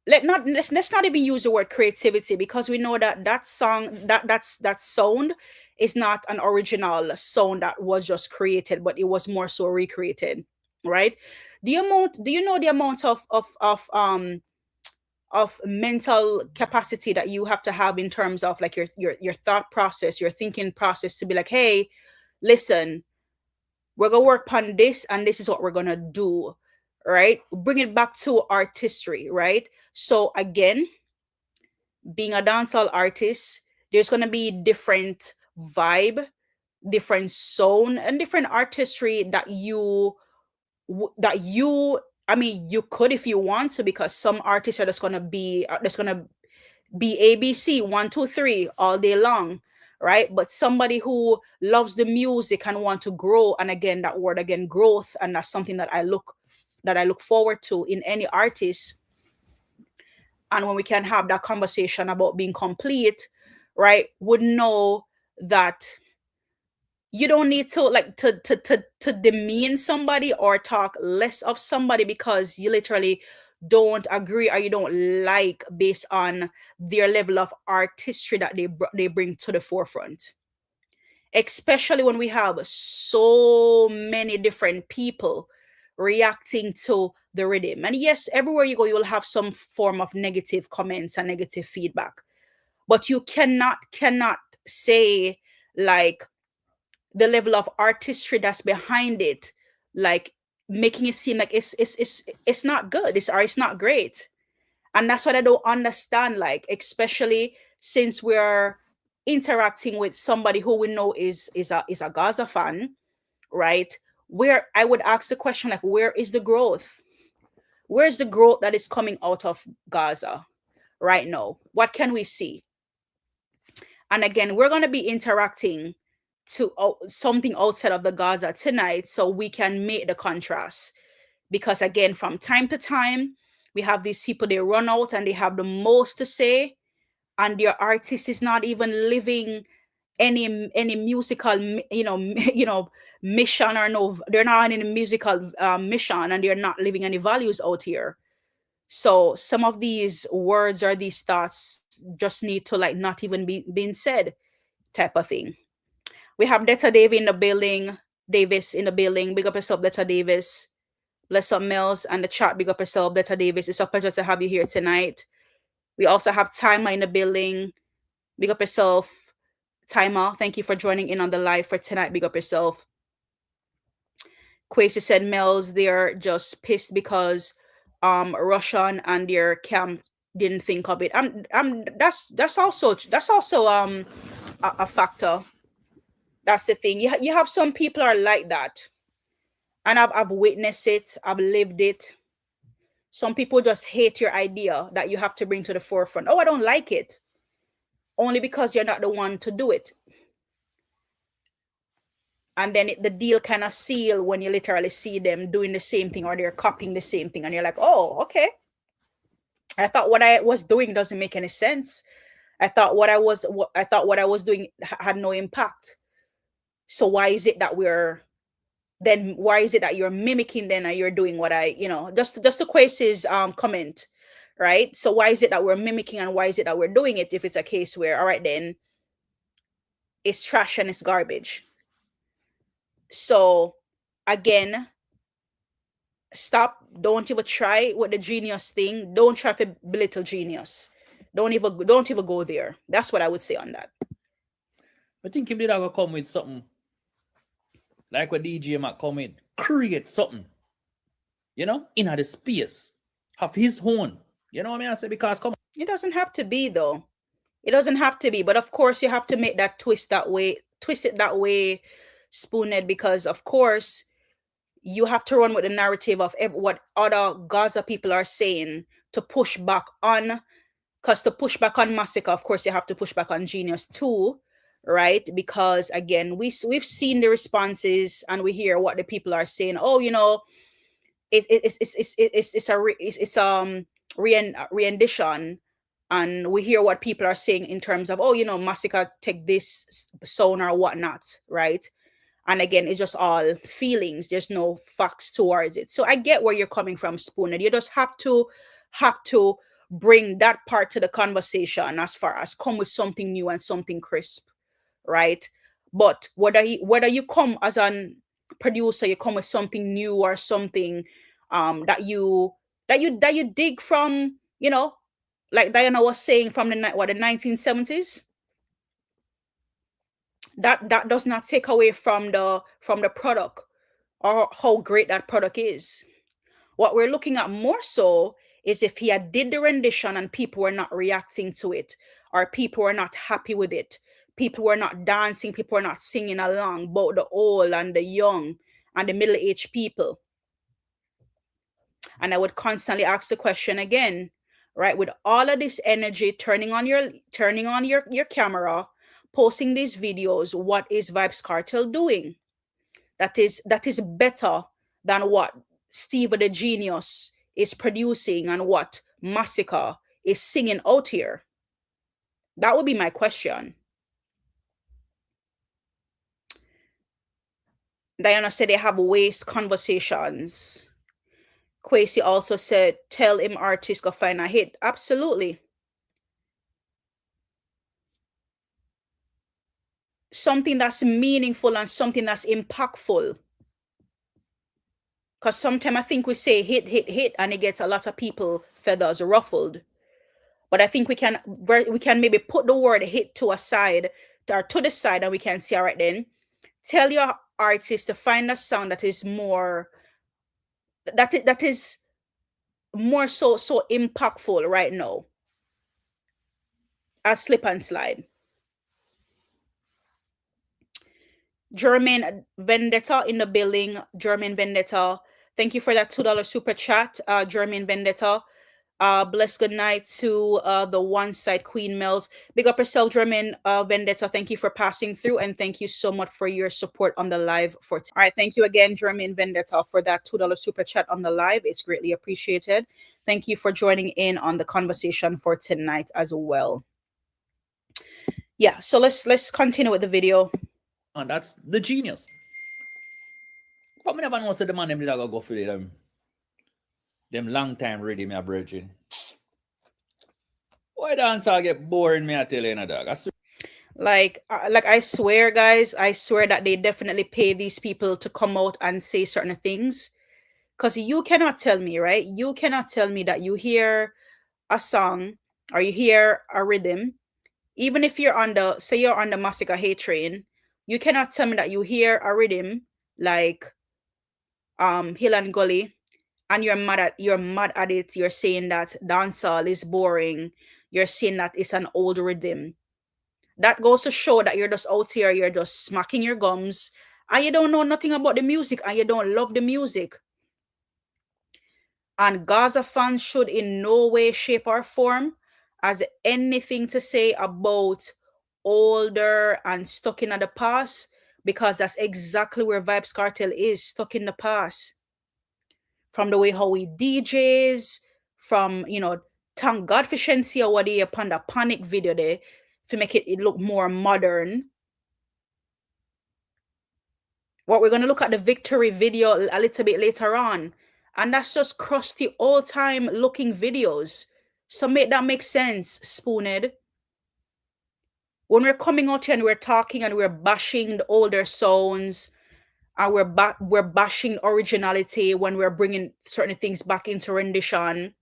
let's not even use the word creativity, because we know that song, that sound is not an original sound that was just created, but it was more so recreated, right? Do you know the amount of mental capacity that you have to have in terms of like your thought process, your thinking process, to be like, hey, listen, we're gonna work on this and this is what we're gonna do, right? Bring it back to artistry, right? So again, being a dancehall artist, there's gonna be different vibe, different sound, and different artistry that I mean, you could if you want to, because some artists are just gonna be ABC 1 2 3 all day long, right? But somebody who loves the music and want to grow, and again, that word again, growth, and that's something that I look forward to in any artist. And when we can have that conversation about being complete, right, would know that you don't need to like to demean somebody or talk less of somebody because you literally don't agree or you don't like based on their level of artistry that they bring to the forefront, especially when we have so many different people reacting to the rhythm. And yes, everywhere you go you will have some form of negative comments and negative feedback, but you cannot say like the level of artistry that's behind it, like making it seem like it's not good, it's not great. And that's what I don't understand, like especially since we're interacting with somebody who we know is a Gaza fan, right? Where I would ask the question, like, where is the growth? Where's the growth that is coming out of Gaza right now? What can we see? And again, we're going to be interacting to something outside of the Gaza tonight so we can make the contrast. Because again, from time to time, we have these people, they run out and they have the most to say, and their artist is not even living any musical mission, or no, they're not on any musical mission, and they're not living any values out here. So some of these words or these thoughts just need to like not even be being said, type of thing. We have Detta Davy in the building, Davis in the building. Big up yourself, Detta Davis. Bless up Mellz and the chat. Big up yourself, Detta Davis. It's a pleasure to have you here tonight. We also have Timer in the building. Big up yourself, Timer. Thank you for joining in on the live for tonight. Big up yourself. Quasi said Mellz, they're just pissed because Russian and their camp didn't think of it. That's also a factor. That's the thing. You have some people are like that, and I've witnessed it. I've lived it. Some people just hate your idea that you have to bring to the forefront. Oh, I don't like it, only because you're not the one to do it. And then the deal kind of seal when you literally see them doing the same thing or they're copying the same thing, and you're like, oh, okay. I thought what I was doing doesn't make any sense. I thought what I was doing had no impact. So why is it that you're mimicking then and you're doing what I, just to Quasi's comment, right? So why is it that we're mimicking, and why is it that we're doing it if it's a case where, all right, then it's trash and it's garbage? So again, stop. Don't even try with the genius thing. Don't try to belittle genius. Don't even go there. That's what I would say on that. I think if they ever come with something like what DJ might come with, create something, in the space, have his own. You know what I mean? I say, because come on. It doesn't have to be though. It doesn't have to be, but of course you have to make that twist it that way, Spoonhead, because of course you have to run with the narrative of what other Gaza people are saying to push back on. Because to push back on Masicka, of course, you have to push back on Genius too, right? Because again, we've seen the responses and we hear what the people are saying. Oh, it's rendition, and we hear what people are saying in terms of, oh, Masicka take this sound or whatnot, right? And again, it's just all feelings. There's no facts towards it. So I get where you're coming from, Spoon, and you just have to bring that part to the conversation as far as come with something new and something crisp, right? But whether you come as a producer, you come with something new or something that you dig from, like Diana was saying, from the 1970s. That does not take away from the product or how great that product is. What we're looking at more so is if he had did the rendition and people were not reacting to it, or people were not happy with it, people were not dancing, people were not singing along, both the old and the young and the middle-aged people. And I would constantly ask the question again, right? With all of this energy, turning on your camera, posting these videos, what is Vybz Kartel doing? That is better than what Steve the Genius is producing and what Masicka is singing out here. That would be my question. Diana said they have waste conversations. Kwesi also said, tell him artist go find a hit. Absolutely. Something that's meaningful and something that's impactful. Because sometimes I think we say hit, and it gets a lot of people feathers ruffled. But I think we can maybe put the word hit to a side, or to the side, and we can say, all right then, tell your artist to find a sound that is more, that is more so impactful right now. A slip and slide. German Vendetta in the building. German Vendetta. Thank you for that $2 super chat, German Vendetta. Bless good night to the one side Queen Mellz. Big up yourself, German Vendetta. Thank you for passing through, and thank you so much for your support on the live for today. All right, thank you again, German Vendetta, for that $2 super chat on the live. It's greatly appreciated. Thank you for joining in on the conversation for tonight as well. Yeah, so let's continue with the video. And that's the genius. But me never know say the man them did go for them long time ready, me a virgin. Why dancehall get boring, me I tell you, dog. Like I swear, guys, I swear that they definitely pay these people to come out and say certain things. Because you cannot tell me, right? You cannot tell me that you hear a song or you hear a rhythm, even if you're on the, say you're on the Masicka hate train, you cannot tell me that you hear a rhythm like Hill and Gully, and you're mad at it. You're saying that dancehall is boring. You're saying that it's an old rhythm. That goes to show that you're just out here, you're just smacking your gums, and you don't know nothing about the music, and you don't love the music. And Gaza fans should in no way, shape, or form has anything to say about older and stuck in the past, because that's exactly where Vybz Kartel is, stuck in the past. From the way how he DJs, from, thank God for Shensia what he upon the Panic video there to make it look more modern. What we're going to look at the Victory video a little bit later on, and that's just crusty old time looking videos. So make that make sense, Spoonhead. When we're coming out here and we're talking and we're bashing the older sounds and we're bashing originality when we're bringing certain things back into rendition,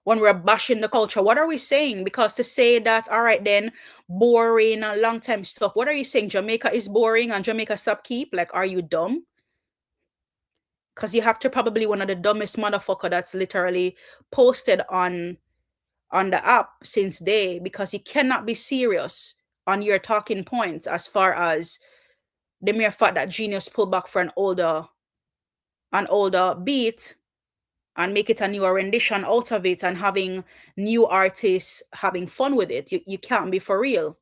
when we're bashing the culture, what are we saying? Because to say that, all right, then boring and long time stuff, what are you saying? Jamaica is boring and Jamaica stop keep? Like, are you dumb? Because you have to probably one of the dumbest motherfucker that's literally posted on the app since day, because you cannot be serious on your talking points as far as the mere fact that Genius pulled back for an older beat and make it a newer rendition out of it and having new artists having fun with it. You can't be for real.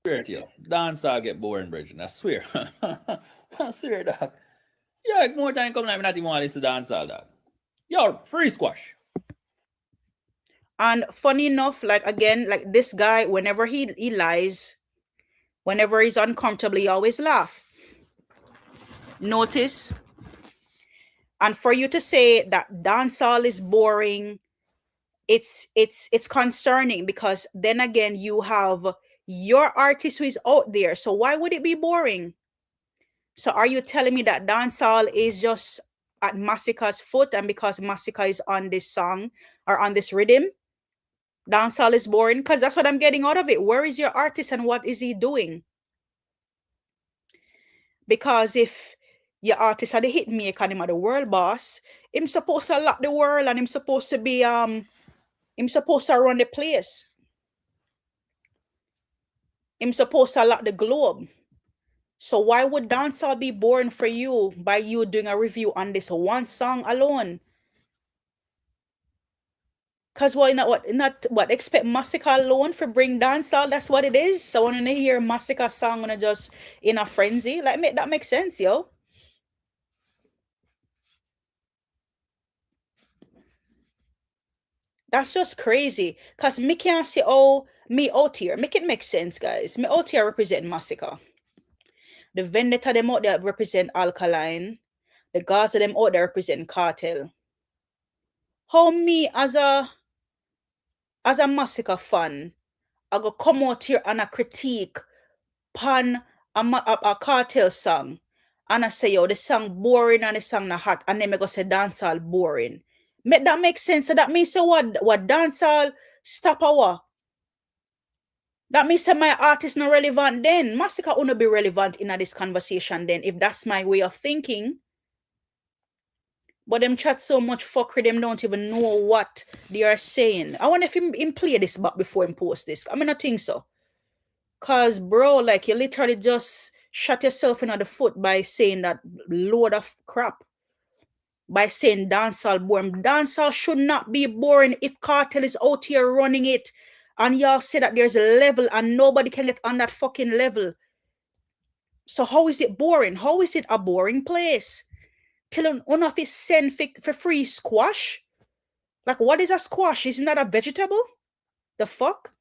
Swear to you, dancehall get boring, Bridget. I swear. I swear, dog. Yeah, more time coming, I'm not even want to listen to dancehall, dog. Yo, free squash. And funny enough, like again, like this guy, whenever he lies, whenever he's uncomfortable, he always laugh. Notice. And for you to say that dancehall is boring, it's concerning, because then again you have your artist who is out there. So why would it be boring? So are you telling me that dancehall is just at Masicka's foot, and because Masicka is on this song or on this rhythm, dancehall is boring? Because that's what I'm getting out of it. Where is your artist and what is he doing? Because if your artist are the Hitmaker and him are the world boss, him supposed to lock the world and him supposed to be him supposed to run the place. Him supposed to lock the globe. So why would dancehall be boring for you by you doing a review on this one song alone? Because why not what expect Masicka alone for bring dancehall? That's what it is. So when I hear Masicka song, when I just in a frenzy, like that makes sense, yo. That's just crazy. Because me can't say, oh, me out here. Make it make sense, guys. Me out here represent Masicka. The Vendetta them out there represent Alkaline. The Gaza them out there represent Cartel. How me as a Masicka fan, I go come out here and I critique pan a Cartel song, and I say, yo, the song boring and the song not hot, and then I go say dancehall boring. Make that make sense? So that means, so what dancehall stop our? That means that my artist not relevant then. Masicka wanna be relevant in this conversation then, if that's my way of thinking. But them chat so much fuckery, them don't even know what they are saying. I wonder if him play this back before him post this. I mean, I think so. Cause bro, like you literally just shot yourself in the foot by saying that load of crap. By saying dancehall boring. Dancehall should not be boring if Cartel is out here running it. And y'all say that there's a level and nobody can get on that fucking level. So how is it boring? How is it a boring place? Till one of it send for free squash? Like, what is a squash? Isn't that a vegetable? The fuck?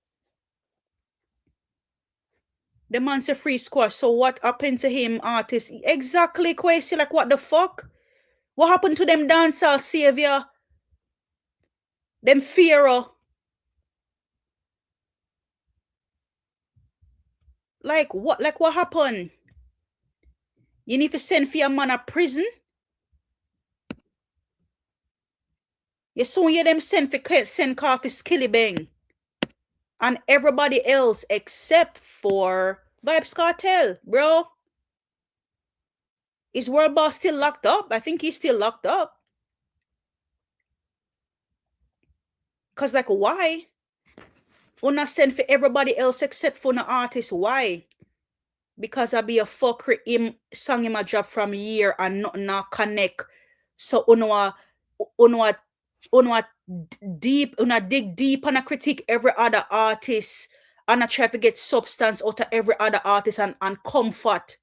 The man say free squash. So what happened to him, artist? Exactly, Kwesi. Like, what the fuck? What happened to them dancehall savior? Them Pharaoh? Like what happened? You need to send for your man a prison? You soon hear them send coffee Skilly Bang. And everybody else except for Vibes Cartel, bro. Is World Boss still locked up? I think he's still locked up. Because, like, why? Una send for everybody else except for the artist. Why? Because I be a fucker him song him a job from year and not connect. So una dig deep and a critique every other artist and I try to get substance out of every other artist and comfort.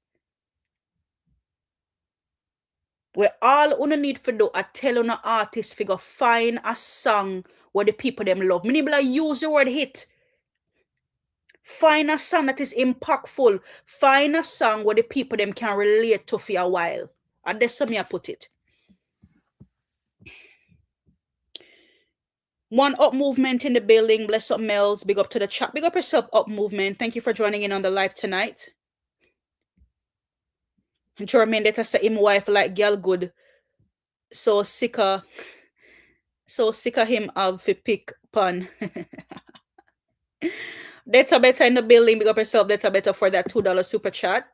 Where all una need for do I tell una artist figure find a song where the people them love. Many people use the word hit. Find a song that is impactful. Find a song where the people them can relate to for a while. And that's how me I put it. One Up Movement in the building. Bless up Mellz. Big up to the chat. Big up yourself, Up Movement. Thank you for joining in on the live tonight. Jermaine, that say him wife like girl good. So sick of him of fi pick pun. Data better in the building. Big up yourself. Data better for that $2 super chat.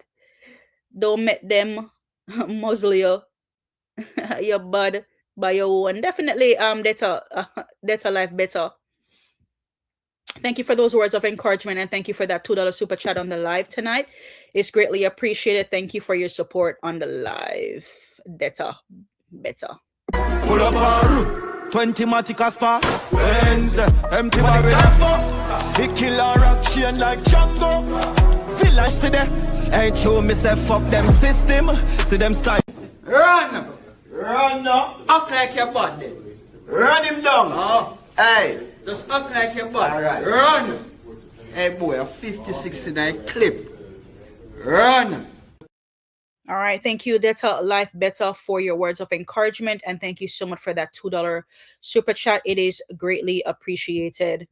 Don't make them muzzle you. You're bad by your own. Definitely data life better. Thank you for those words of encouragement, and thank you for that $2 super chat on the live tonight. It's greatly appreciated. Thank you for your support on the live. Better. Pull up our 20 Matic spark. Wednesday, empty barrel. He kill a rock chain like Django. Feel like see them. Ain't true, me say fuck them system. See them style. Run now. Act like your body. Run him down. Oh. Hey, just act like your body. Right. Run. Hey boy, a 50-69 clip. Run. All right, thank you, Data Life Better, for your words of encouragement, and thank you so much for that $2 super chat. It is greatly appreciated.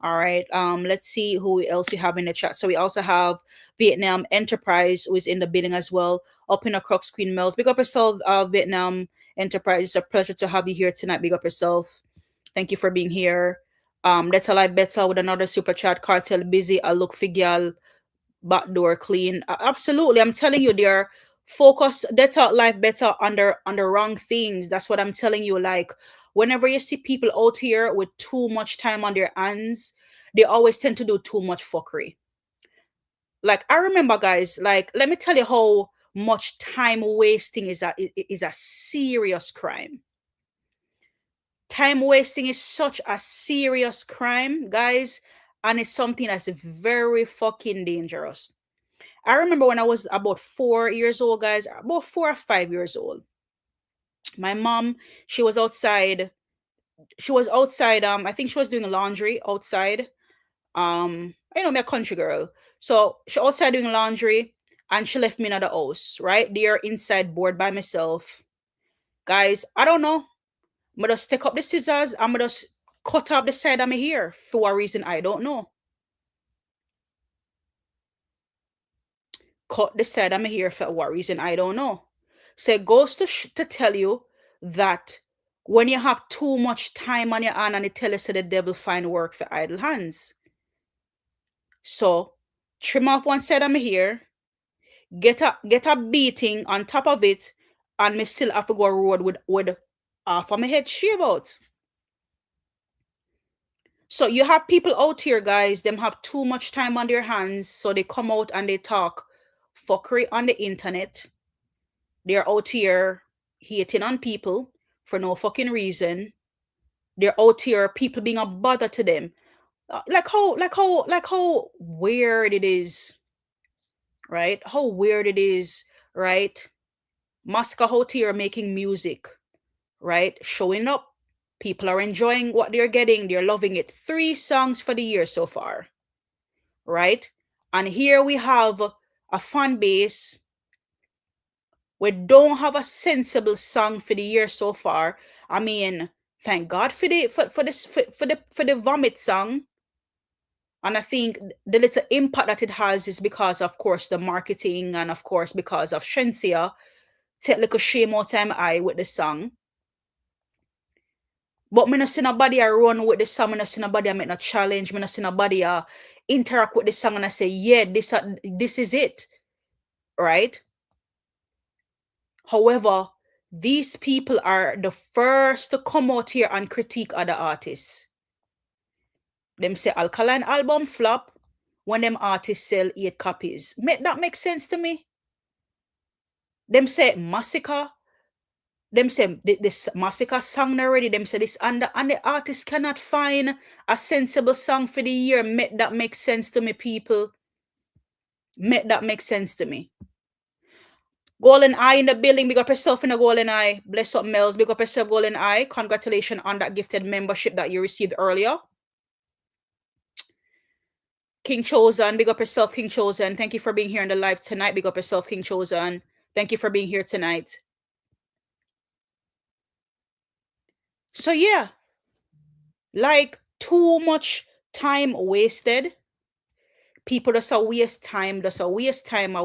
All right, let's see who else we have in the chat. So we also have Vietnam Enterprise, who is in the building as well. Up in a Crux Queen Mellz. Big up yourself, Vietnam Enterprise. It's a pleasure to have you here tonight. Big up yourself. Thank you for being here. Data Life Better with another super chat. Cartel busy. I look for girl. Backdoor clean. Absolutely, I'm telling you, they're focus Data Life Better on the wrong things. That's what I'm telling you. Like, whenever you see people out here with too much time on their hands, they always tend to do too much fuckery. Like, I remember, guys, like, let me tell you how much time wasting is a serious crime. Time wasting is such a serious crime, guys, and it's something that's very fucking dangerous. I remember when I was about 4 years old, guys, about 4 or 5 years old. My mom, she was outside. I think she was doing laundry outside. Me a country girl. So she outside doing laundry, and she left me in the house, right? There inside bored by myself. Guys, I don't know. I'm just take up the scissors. I'm just cut off the side of my hair for a reason I don't know. Cut the side of my hair for what reason I don't know. So it goes to tell you that when you have too much time on your hand, and it tells you so the devil find work for idle hands. So trim off one side of my hair, get a beating on top of it, and me still have to go road with half of my head shave out. So you have people out here, guys, them have too much time on their hands, so they come out and they talk fuckery on the internet. They're out here hating on people for no fucking reason. They're out here, people being a bother to them. Like how weird it is, right? How weird it is, right? Masicka out here making music, right? Showing up. People are enjoying what they're getting. They're loving it. 3 songs for the year so far, right? And here we have a fan base. We don't have a sensible song for the year so far. I mean, thank God for the vomit song. And I think the little impact that it has is because, of course, the marketing, and of course because of Shensia take like a shame out time eye with the song. But me not see nobody run with the song. Me not see nobody make no challenge. Me not see nobody interact with the song and I say, yeah, this is it, right? However, these people are the first to come out here and critique other artists. Them say Alkaline album flop when them artists sell 8 copies. That makes sense to me. Them say Masicka. Them say this Masicka song already. Them say this and the artist cannot find a sensible song for the year. Make that make sense to me, people. Make that make sense to me. Golden Eye in the building. Big up yourself in the Golden Eye. Bless up Mellz. Big up yourself, Golden Eye. Congratulations on that gifted membership that you received earlier. King Chosen. Big up yourself, King Chosen. Thank you for being here in the live tonight. Big up yourself, King Chosen. Thank you for being here tonight. So yeah, Like too much time wasted. People just a waste time, waste time.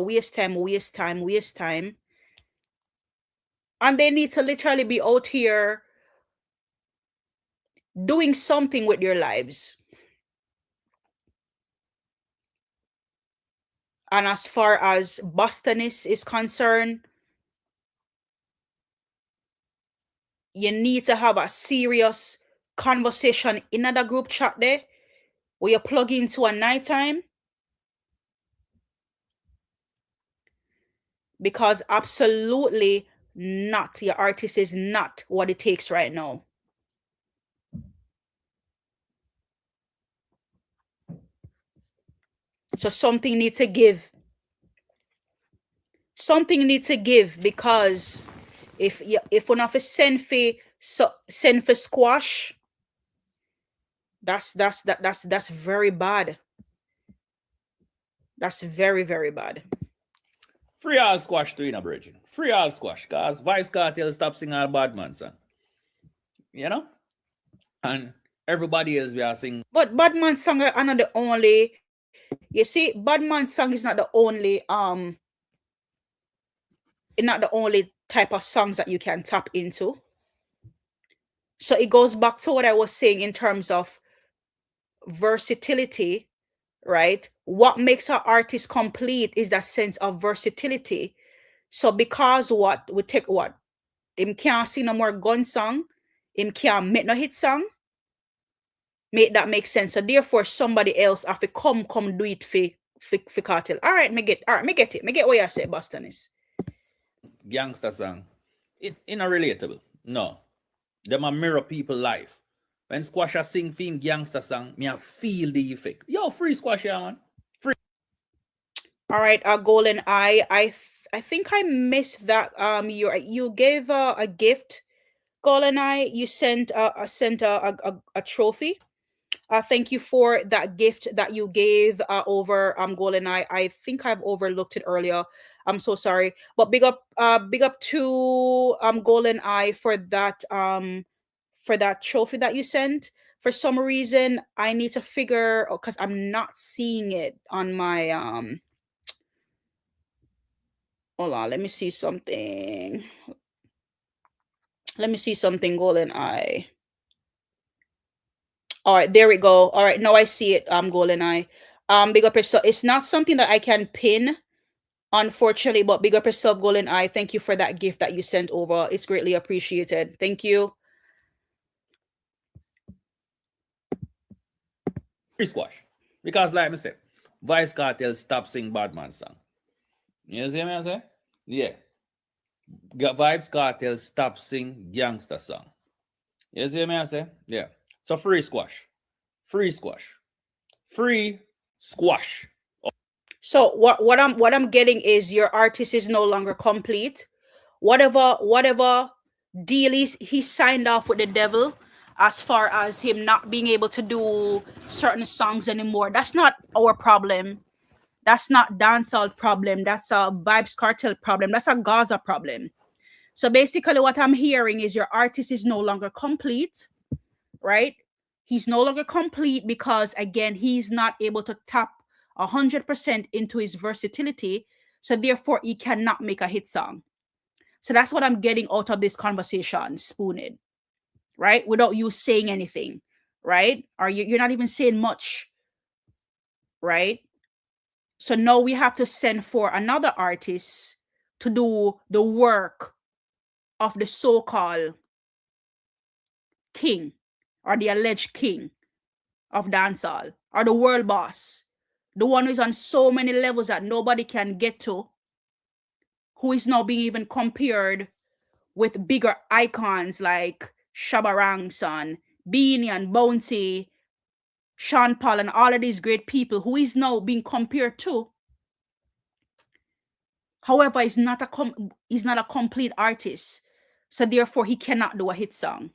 And they need to literally be out here doing something with their lives. And as far as Bostonist is concerned, you need to have a serious conversation in another group chat there where you plug into a nighttime. Because absolutely not, your artist is not what it takes right now. So something need to give. Something need to give, because if one of a send for squash, that's very bad. That's very, very bad. Free all squash to in a bridge. Free all squash. Cause Vibes Cartel stop singing all bad man song. You know? And everybody else we are singing. But bad man song are not the only. You see, bad man song is not the only it's not the only type of songs that you can tap into. So it goes back to what I was saying in terms of versatility, right? What makes an artist complete is that sense of versatility. So because what we take what him can't sing no more gun song, him can't make no hit song, make that make sense. So therefore somebody else have to come do it for Cartel. All right, me get it. Me get what you say, Bostonist. Gangster song. It not relatable. No. Them a mirror people life. When Squasher sing theme gangster song, me a feel the effect. Yo, free Squasher, man. Free. All right, Golden Eye. I think I missed that. You gave a gift, Golden Eye. You sent a trophy. Thank you for that gift that you gave over Golden Eye. I think I've overlooked it earlier. I'm so sorry, but big up to Golden Eye for that trophy that you sent. For some reason, I need to figure, because I'm not seeing it on my hold on, let me see something. Golden Eye. All right, there we go. All right, now I see it. Golden Eye. Big up yourself. It's not something that I can pin, unfortunately, but big up yourself, Golden Eye. Thank you for that gift that you sent over. It's greatly appreciated. Thank you. Free squash. Because like I said, Vibes Cartel stop sing bad man song. You see me I say? Yeah. Vibes Cartel stop sing gangster song. You see me I say? Yeah. So free squash. Free squash. Free squash. So what I'm getting is your artist is no longer complete. Whatever deal he signed off with the devil, as far as him not being able to do certain songs anymore, that's not our problem. That's not Dancehall problem. That's a Vibes Cartel problem. That's a Gaza problem. So basically what I'm hearing is your artist is no longer complete, right? He's no longer complete because, again, he's not able to tap 100% into his versatility. So therefore, he cannot make a hit song. So that's what I'm getting out of this conversation, Spooned, right? Without you saying anything, right? Or you're not even saying much, right? So now we have to send for another artist to do the work of the so-called king, or the alleged king of dancehall, or the world boss, the one who is on so many levels that nobody can get to, who is now being even compared with bigger icons like Shabba Ranks, Beanie and Bounty, Sean Paul, and all of these great people, who is now being compared to. However, he's not a complete artist, so therefore he cannot do a hit song.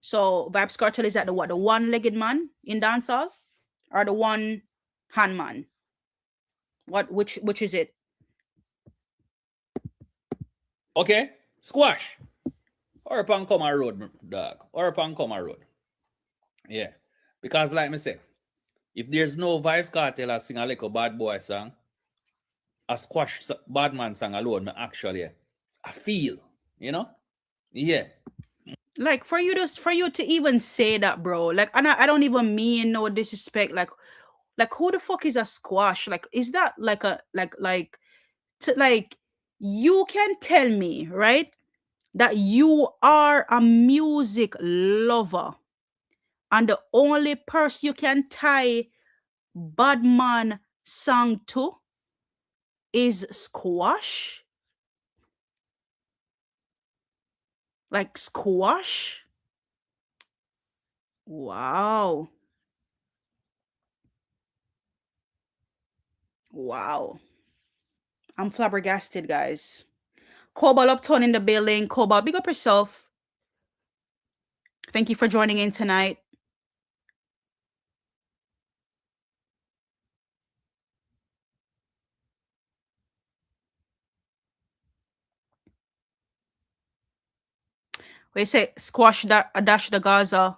So Vibes Cartel is that the one-legged man in dancehall, or the one-hand man? Which is it? Okay, squash. Or upon come a road, dog. Or upon come a road. Yeah. Because like me say, if there's no Vibes Cartel I sing a little bad boy song, a squash bad man song alone, me actually I feel, you know? Yeah. Like for you to even say that, bro. Like, and I don't even mean no disrespect. Like who the fuck is a squash? Like, is that like a like you can tell me, right, that you are a music lover, and the only person you can tie bad man song to is squash? Like squash? Wow. Wow. I'm flabbergasted, guys. Cobalt Uptown in the building. Cobalt, big up yourself. Thank you for joining in tonight. We say squash that a dash the Gaza.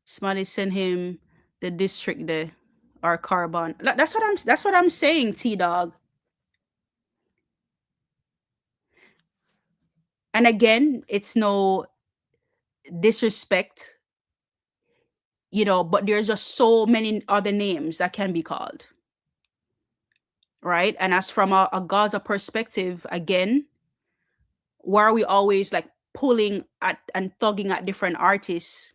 Somebody send him the district there or carbon. That's what I'm saying, T-Dog. And again, it's no disrespect, you know, but there's just so many other names that can be called. Right? And as from a Gaza perspective, again, why are we always like pulling at and thugging at different artists?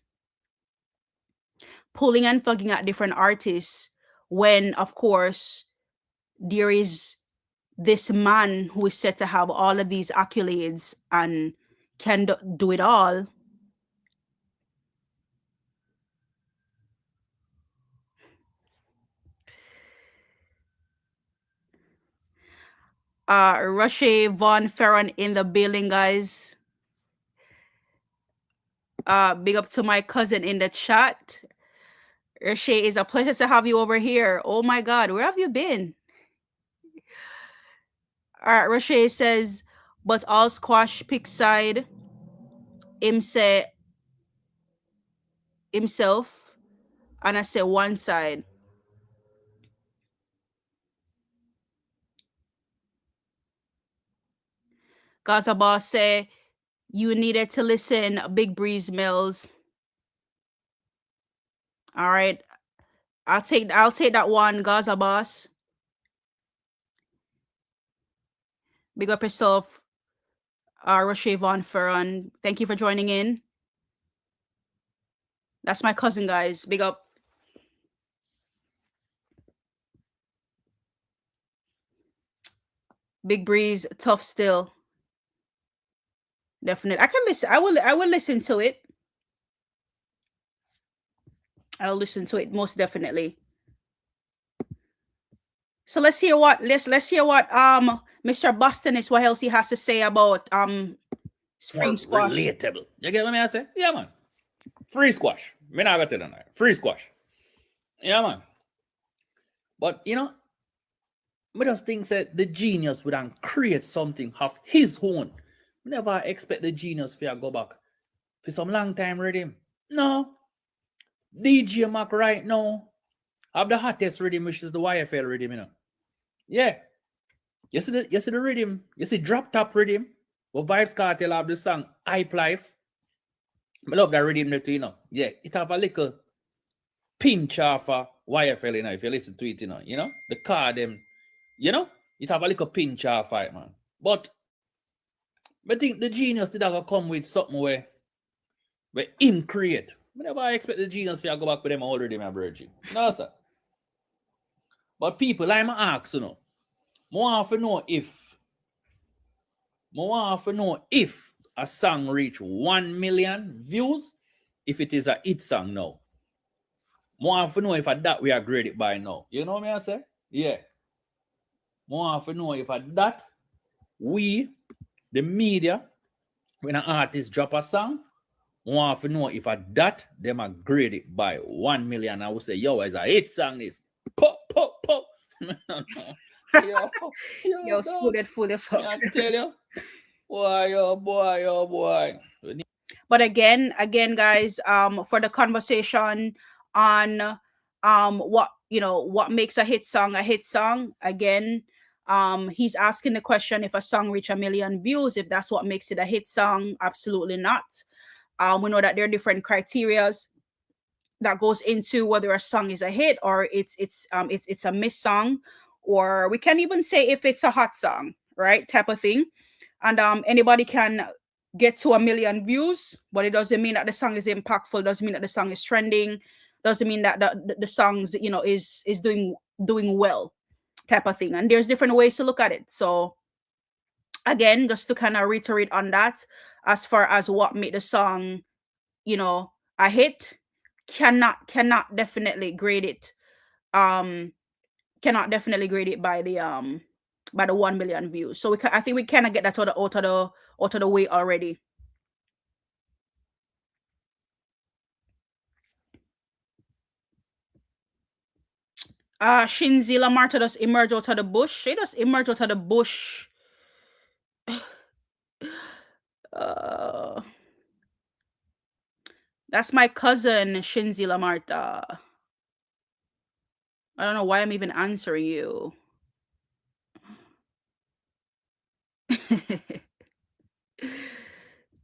Pulling and thugging at different artists when, of course, there is this man who is said to have all of these accolades and can do it all. Rushe Von Ferron in the building, guys. Big up to my cousin in the chat. Rushe, it's a pleasure to have you over here. Oh my God, where have you been? All right, Rushe says, but all squash pick side him say himself, and I say one side. Gaza Boss say you needed to listen Big Breeze Mellz. All right, I'll take that one, Gaza Boss. Big up yourself, Roche Von Ferron. Thank you for joining in. That's my cousin, guys. Big up. Big Breeze, tough still. Definitely. I can listen. I will listen to it. I'll listen to it most definitely. So let's hear what Mr. Boston is what else he has to say about free squash. Relatable. You get what I say? Yeah, man. Free squash. Me not got to tell you. Free squash. Yeah, man. But you know, I just think that the genius would create something of his own. Never expect the genius to go back for some long time rhythm. No. DJ Mac right now have the hottest rhythm, which is the YFL rhythm, you know. Yeah. You see the rhythm, you see drop top rhythm. But Vibes Cartel have the song Hype Life. I love that rhythm there too, you know. Yeah, it have a little pinch of YFL, you know, if you listen to it, you know. The car them, you know, it have a little pinch of it, man. But I think the genius did come with something where him create. I never expect the genius to go back with them already, my virgin. No, sir. But people, I'm ask, you know, I want to know if a song reach 1 million views, if it is a hit song now. I want to know if at that we are graded by now. You know what I say? Yeah. I want to know if at that we, the media, when an artist drop a song, want to know if at that them are graded by 1 million. I would say, yo, it's a hit song. This pop. No. Yo, spooded full of fuck. I tell you. Boy, oh boy, oh boy. But again, guys, for the conversation on what what makes a hit song a hit song, again, he's asking the question if a song reach 1 million views, if that's what makes it a hit song. Absolutely not. We know that there are different criterias that goes into whether a song is a hit or it's a miss song, or we can even say if it's a hot song, right, type of thing. And anybody can get to 1 million views, but it doesn't mean that the song is impactful, doesn't mean that the song is trending, doesn't mean that the songs is doing well, type of thing. And there's different ways to look at it. So again, just to kind of reiterate on that, as far as what made the song a hit, cannot definitely grade it cannot definitely grade it by the 1 million views. So I think we kind of get that out of the way already. Shinzilla Marta does emerge out of the bush. She does emerge out of the bush. That's my cousin, Shinzilla Marta. I don't know why I'm even answering you.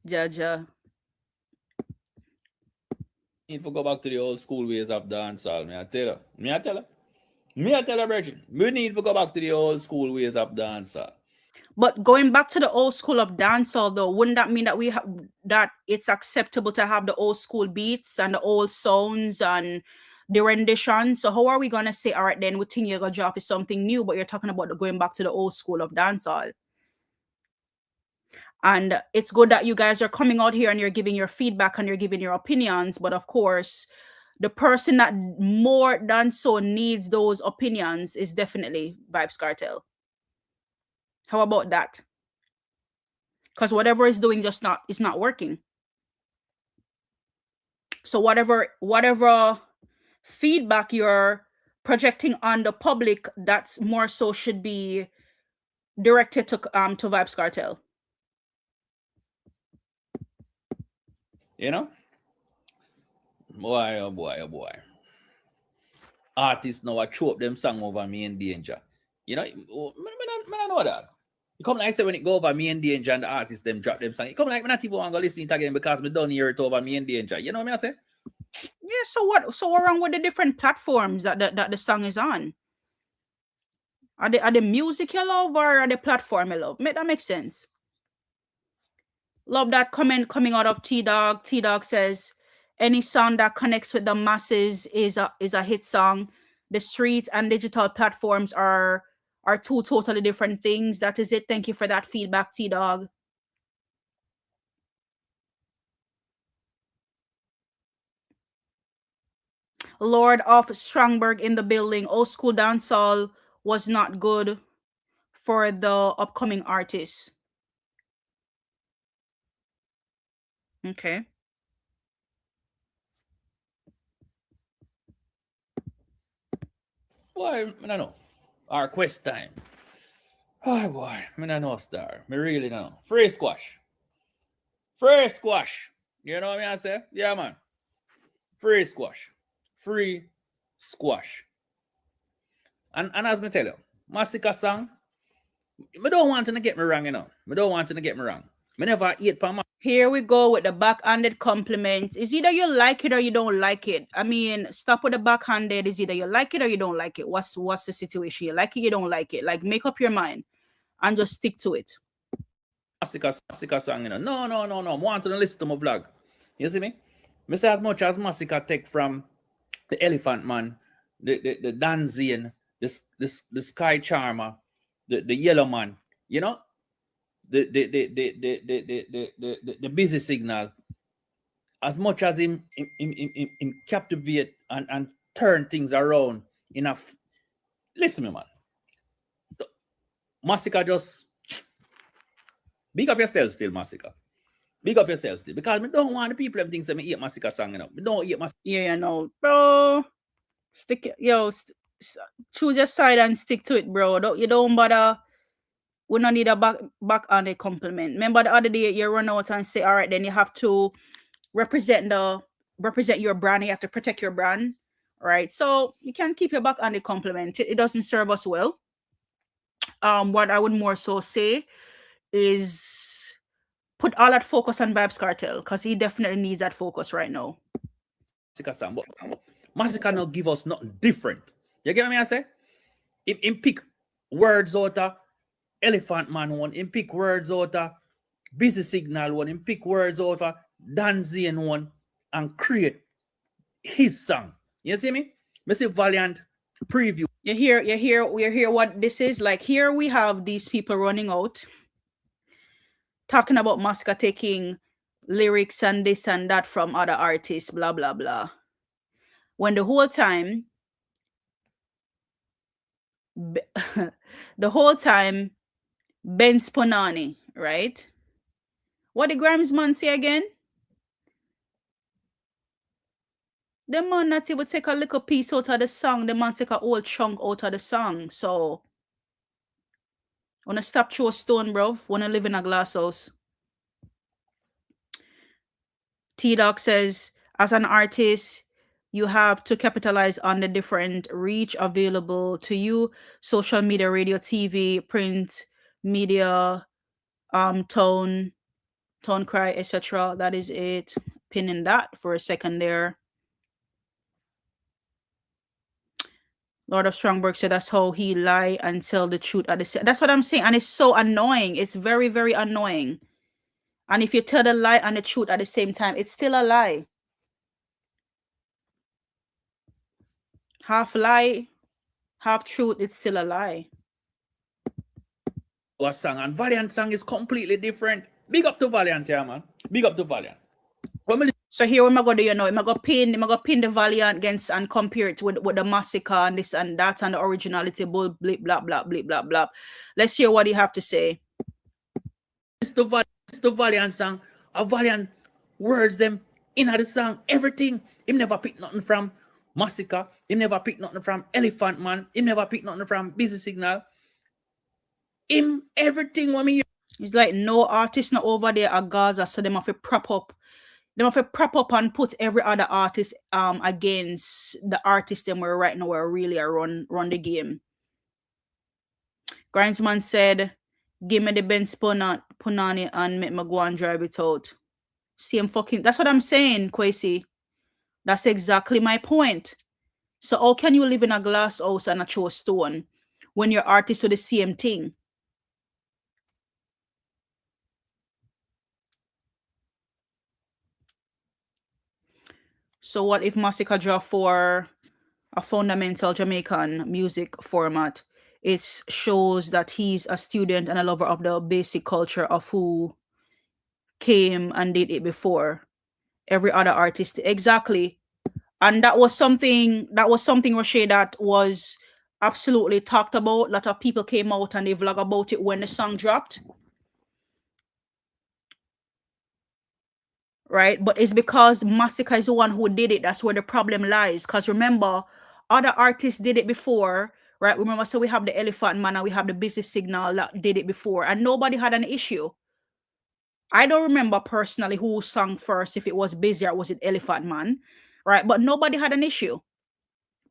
Jaja. Need to go back to the old school ways of dancehall. Me I tell you, Bridget. We need to go back to the old school ways of dancehall. But going back to the old school of dancehall, though, wouldn't that mean that that it's acceptable to have the old school beats and the old sounds and the rendition? So how are we gonna say, all right, then we think you're gonna draw for something new, but you're talking about going back to the old school of dancehall? And it's good that you guys are coming out here and you're giving your feedback and you're giving your opinions, but of course, the person that more than so needs those opinions is definitely Vybz Kartel. How about that? Because whatever it's doing it's not working. So whatever feedback you're projecting on the public, that's more so should be directed to Vybz Kartel. Boy, oh boy, oh boy. Artists now are choke them song over Me in Danger. I know that. It come like I say when it go over Me in Danger and the artists them drop them song. It come like me not even want to go listen to it again because me don't hear it over Me in Danger. You know what I say? Yeah, so what wrong with the different platforms that the song is on? Are the music you love or are the platform you love? That makes sense. Love that comment coming out of T-Dog. T-Dog says, any song that connects with the masses is a hit song. The streets and digital platforms are two totally different things. That is it. Thank you for that feedback, T-Dog. Lord of Strongberg in the building. Old school dancehall was not good for the upcoming artists. Okay. Boy, I don't know. Our quest time. Oh boy, I don't know star. Me really don't know. Free squash. Free squash. You know what I say? Yeah, man. Free squash. Free squash. And as me tell you, Masicka song, I don't want to get me wrong, I don't want to get me wrong. I never eat for my. Here we go with the backhanded compliment. It's either you like it or you don't like it. I mean, stop with the backhanded. It's either you like it or you don't like it. What's the situation? You like it, you don't like it. Like, make up your mind and just stick to it. Masicka song, No. I want to listen to my vlog. You see me? I say as much as Masicka take from the Elephant Man, the Danzian, the Sky Charmer, the Yellow Man, the busy signal, as much as him captivate and turn things around enough. Listen me, man. Masicka just big up yourself still, Masicka. Big up yourself still. Because I don't want the people them think me eat Masicka song, I don't eat Masicka. Yeah, no, bro. Stick it, yo. choose your side and stick to it, bro. You don't bother. We don't need a back on a compliment. Remember the other day you run out and say, all right, then you have to represent your brand. You have to protect your brand, right? So you can keep your back on the compliment. It doesn't serve us well. What I would more so say is put all that focus on Vibes Cartel, because he definitely needs that focus right now. Masicka now give us nothing different. You get what I say? Him pick words out of Elephant Man one, him pick words out of Busy Signal one, him pick words out of Dancehall one, and create his song. You see me? Mr. Valiant preview. You hear what this is? Like, here we have these people running out, talking about Masicka taking lyrics and this and that from other artists, blah, blah, blah. When the whole time, Ben Sponani, right? What the Grimes man say again? The man not even take a little piece out of the song. The man take a whole chunk out of the song. So, wanna stop throw a stone, bro? Wanna live in a glass house? T-Doc says, as an artist, you have to capitalize on the different reach available to you: social media, radio, TV, print, media, tone cry, etc. That is it. Pinning that for a second there. Lord of Strongberg said that's how he lie and tell the truth at the same. That's what I'm saying, and it's so annoying. It's very, very annoying. And if you tell the lie and the truth at the same time, it's still a lie. Half lie, half truth, it's still a lie. Our song and Valiant song is completely different. Big up to Valiant, yeah, man. Big up to Valiant. So here what am I gonna do, you know, I'm gonna pin the Valiant against and compare it with the Masicka and this and that and the originality, blah blah blah blah blah blah blah. Let's hear what you have to say. It's the Valiant song. A Valiant words them in the song, everything. Him never pick nothing from Masicka. Him never pick nothing from Elephant Man. Him never pick nothing from Busy Signal. Him everything when me hear. It's like no artist not over there at Gaza, so them have to prop up. They have to prop up and put every other artist against the artist them were right now where really run the game. Grindsman said, give me the Ben Punani and make me go and drive it out. Same fucking, that's what I'm saying, Kwesi. That's exactly my point. So how can you live in a glass house and a throw stone when your artists do the same thing? So what if Masicka draw for a fundamental Jamaican music format? It shows that he's a student and a lover of the basic culture of who came and did it before every other artist. Exactly. And that was something, Roche, that was absolutely talked about. A lot of people came out and they vlog about it when the song dropped. Right? But it's because Masicka is the one who did it. That's where the problem lies. Because remember, other artists did it before, right? Remember, so we have the Elephant Man and we have the Busy Signal that did it before, and nobody had an issue. I don't remember personally who sang first, if it was Busy or was it Elephant Man, right? But nobody had an issue.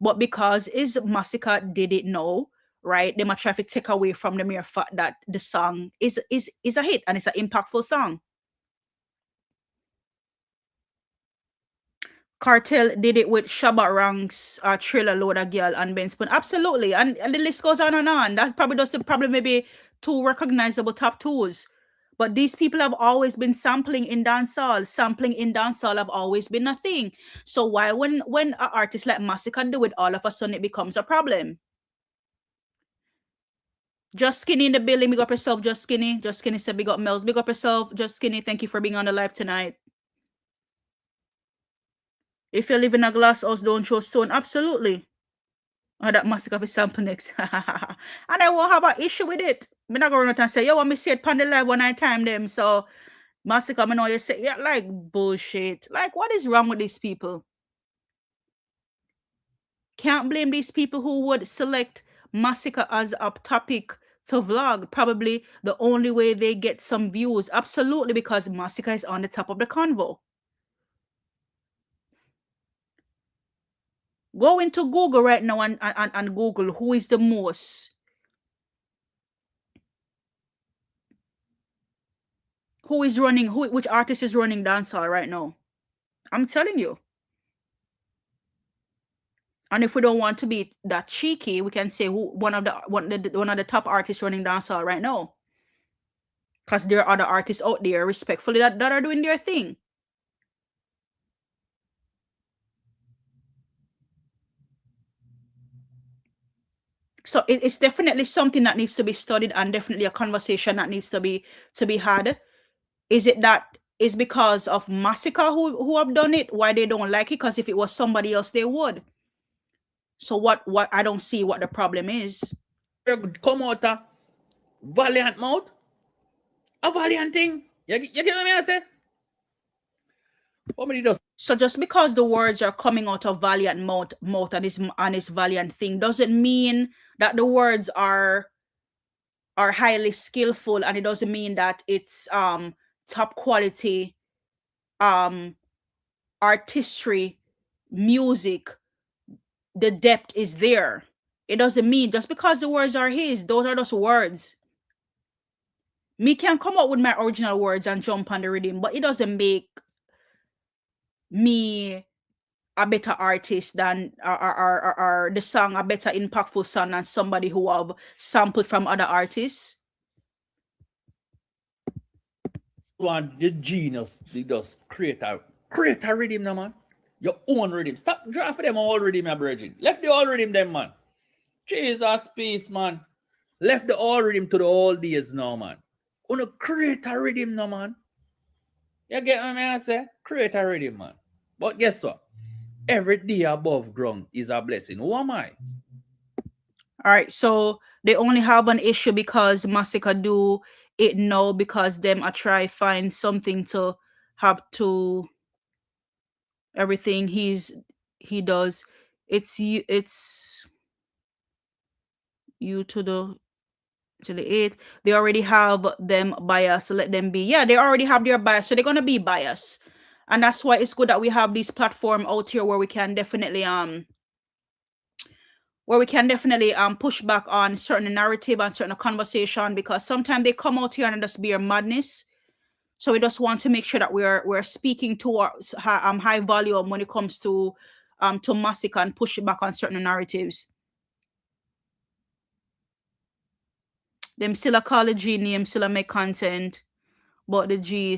But because is Masicka did it now, right? They might try to take away from the mere fact that the song is a hit and it's an impactful song. Cartel did it with Shabba Ranks, Triller, Loader Girl, and Ben Spoon. Absolutely. And the list goes on and on. That's probably just probably maybe 2 recognizable top 2s. But these people have always been sampling in dancehall. Sampling in dancehall have always been a thing. So why when an artist like Masicka do it, all of a sudden it becomes a problem? Just Skinny in the building. Big up yourself, Just Skinny. Just Skinny said big up Mellz. Big up yourself, Just Skinny. Thank you for being on the live tonight. If you live in a glass house, don't throw stone. Absolutely. Oh, that Masicka is sample next. And I won't have an issue with it. I'm not going to say, yo, want me see it on the live when I time them. So, Masicka, I know you say, yeah, like bullshit. Like, what is wrong with these people? Can't blame these people who would select Masicka as a topic to vlog. Probably the only way they get some views. Absolutely, because Masicka is on the top of the convo. Go into Google right now and Google who is the most. Who is running, which artist is running dancehall right now? I'm telling you. And if we don't want to be that cheeky, we can say one of the top artists running dancehall right now. Because there are other artists out there, respectfully, that are doing their thing. So it's definitely something that needs to be studied, and definitely a conversation that needs to be had. Is it that is because of Masicka who have done it, why they don't like it? Because if it was somebody else, they would. So what I don't see what the problem is. Come out a valiant mouth, a valiant thing. You get what I say? How many does? So just because the words are coming out of valiant mouth and his valiant thing doesn't mean that the words are highly skillful, and it doesn't mean that it's top quality artistry music. The depth is there. It doesn't mean just because the words are his, those are just words. Me can come up with my original words and jump on the rhythm, but it doesn't make me a better artist than or the song a better impactful song than somebody who have sampled from other artists. Want the genius, they just create a rhythm, no man. Your own rhythm. Stop draft for them all rhythm, my brethren. Left the all rhythm, them man. Jesus peace, man. Left the all rhythm to the old days now, man. Wanna create a rhythm, no man. You get what I say? Create a rhythm, man. But guess what? Every day above ground is a blessing. Who am I? All right, so they only have an issue because Masicka do it now, because them I try find something to have to everything he does. It's you to the 8th. They already have them bias, so let them be. Yeah, they already have their bias, so they're gonna be biased. And that's why it's good that we have this platform out here where we can definitely push back on certain narrative and certain conversation, because sometimes they come out here and just be a madness. So we just want to make sure that we're speaking towards high volume when it comes to Masicka and push it back on certain narratives. Them still a call the G name, still a make content, but the G,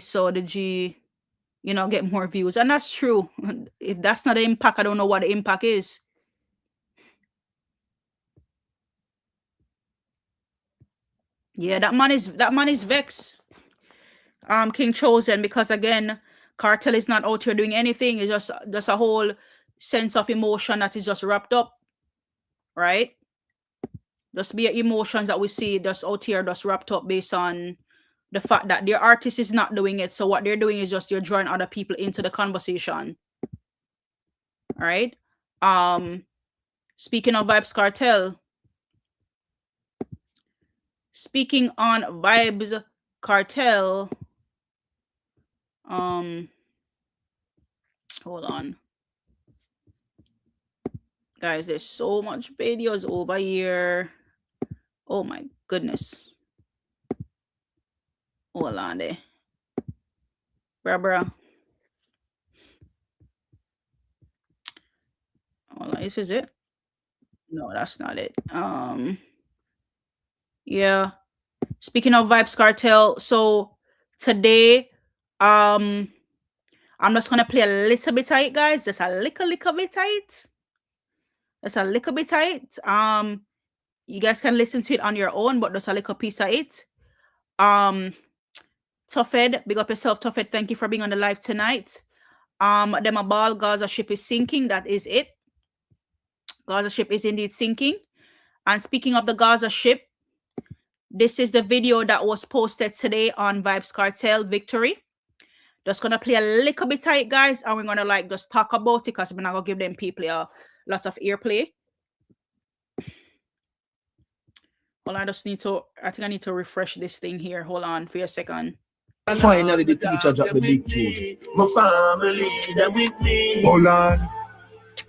get more views. And that's true. If that's not the impact, I don't know what the impact is. Yeah, that man is vexed. King Chosen, because again, Cartel is not out here doing anything. It's just a whole sense of emotion that is just wrapped up, right? Just be emotions that we see just out here just wrapped up based on the fact that their artist is not doing it. So what they're doing is just you're drawing other people into the conversation. All right. Speaking of Vibes Cartel. Speaking on Vibes Cartel. Hold on. Guys, there's so much videos over here. Oh my goodness. Hold on there. Bruh. Hold on, this is it? No, that's not it. Yeah. Speaking of Vibes Cartel, so today, I'm just gonna play a little bit tight, guys. Just a little bit tight. Just a little bit tight. You guys can listen to it on your own, but just a little piece of it. Tuffed, big up yourself, Tuffed. Thank you for being on the live tonight. Them a ball, Gaza ship is sinking. That is it. Gaza ship is indeed sinking. And speaking of the Gaza ship, this is the video that was posted today on Vibes Cartel Victory. Just gonna play a little bit tight, guys, and we're gonna like just talk about it because we're not gonna give them people a lot of airplay. Hold on, I think I need to refresh this thing here. Hold on for a second. Finally, the teacher dropped the big tune. My family, they're with me. Hold on.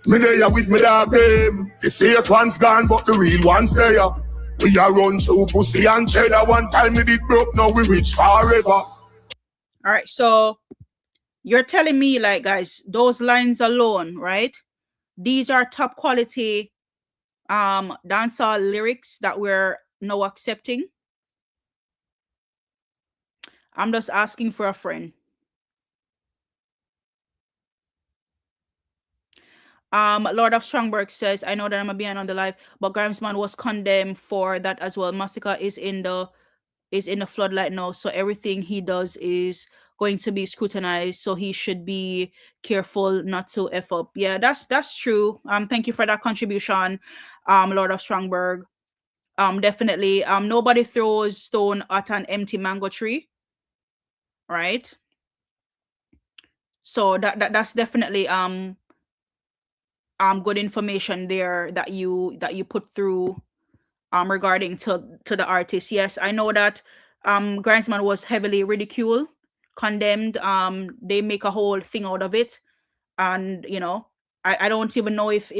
Me there with me dog them. The fake one's gone, but the real one's there. We are run through pussy and cheddar. One time we did broke, now we rich forever. All right, so you're telling me, like, guys, those lines alone, right? These are top quality dancehall lyrics that we're now accepting. I'm just asking for a friend. Lord of Strongberg says, I know that I'm behind on the live, but Grimesman was condemned for that as well. Masicka is in the floodlight now, so everything he does is going to be scrutinized, so he should be careful not to F up. Yeah, that's true. Thank you for that contribution, Lord of Strongberg. Definitely. Nobody throws stone at an empty mango tree, right? So that's definitely good information there that you put through regarding to the artist. Yes, I know that Grandsman was heavily ridiculed, condemned. They make a whole thing out of it, and you know, I don't even know if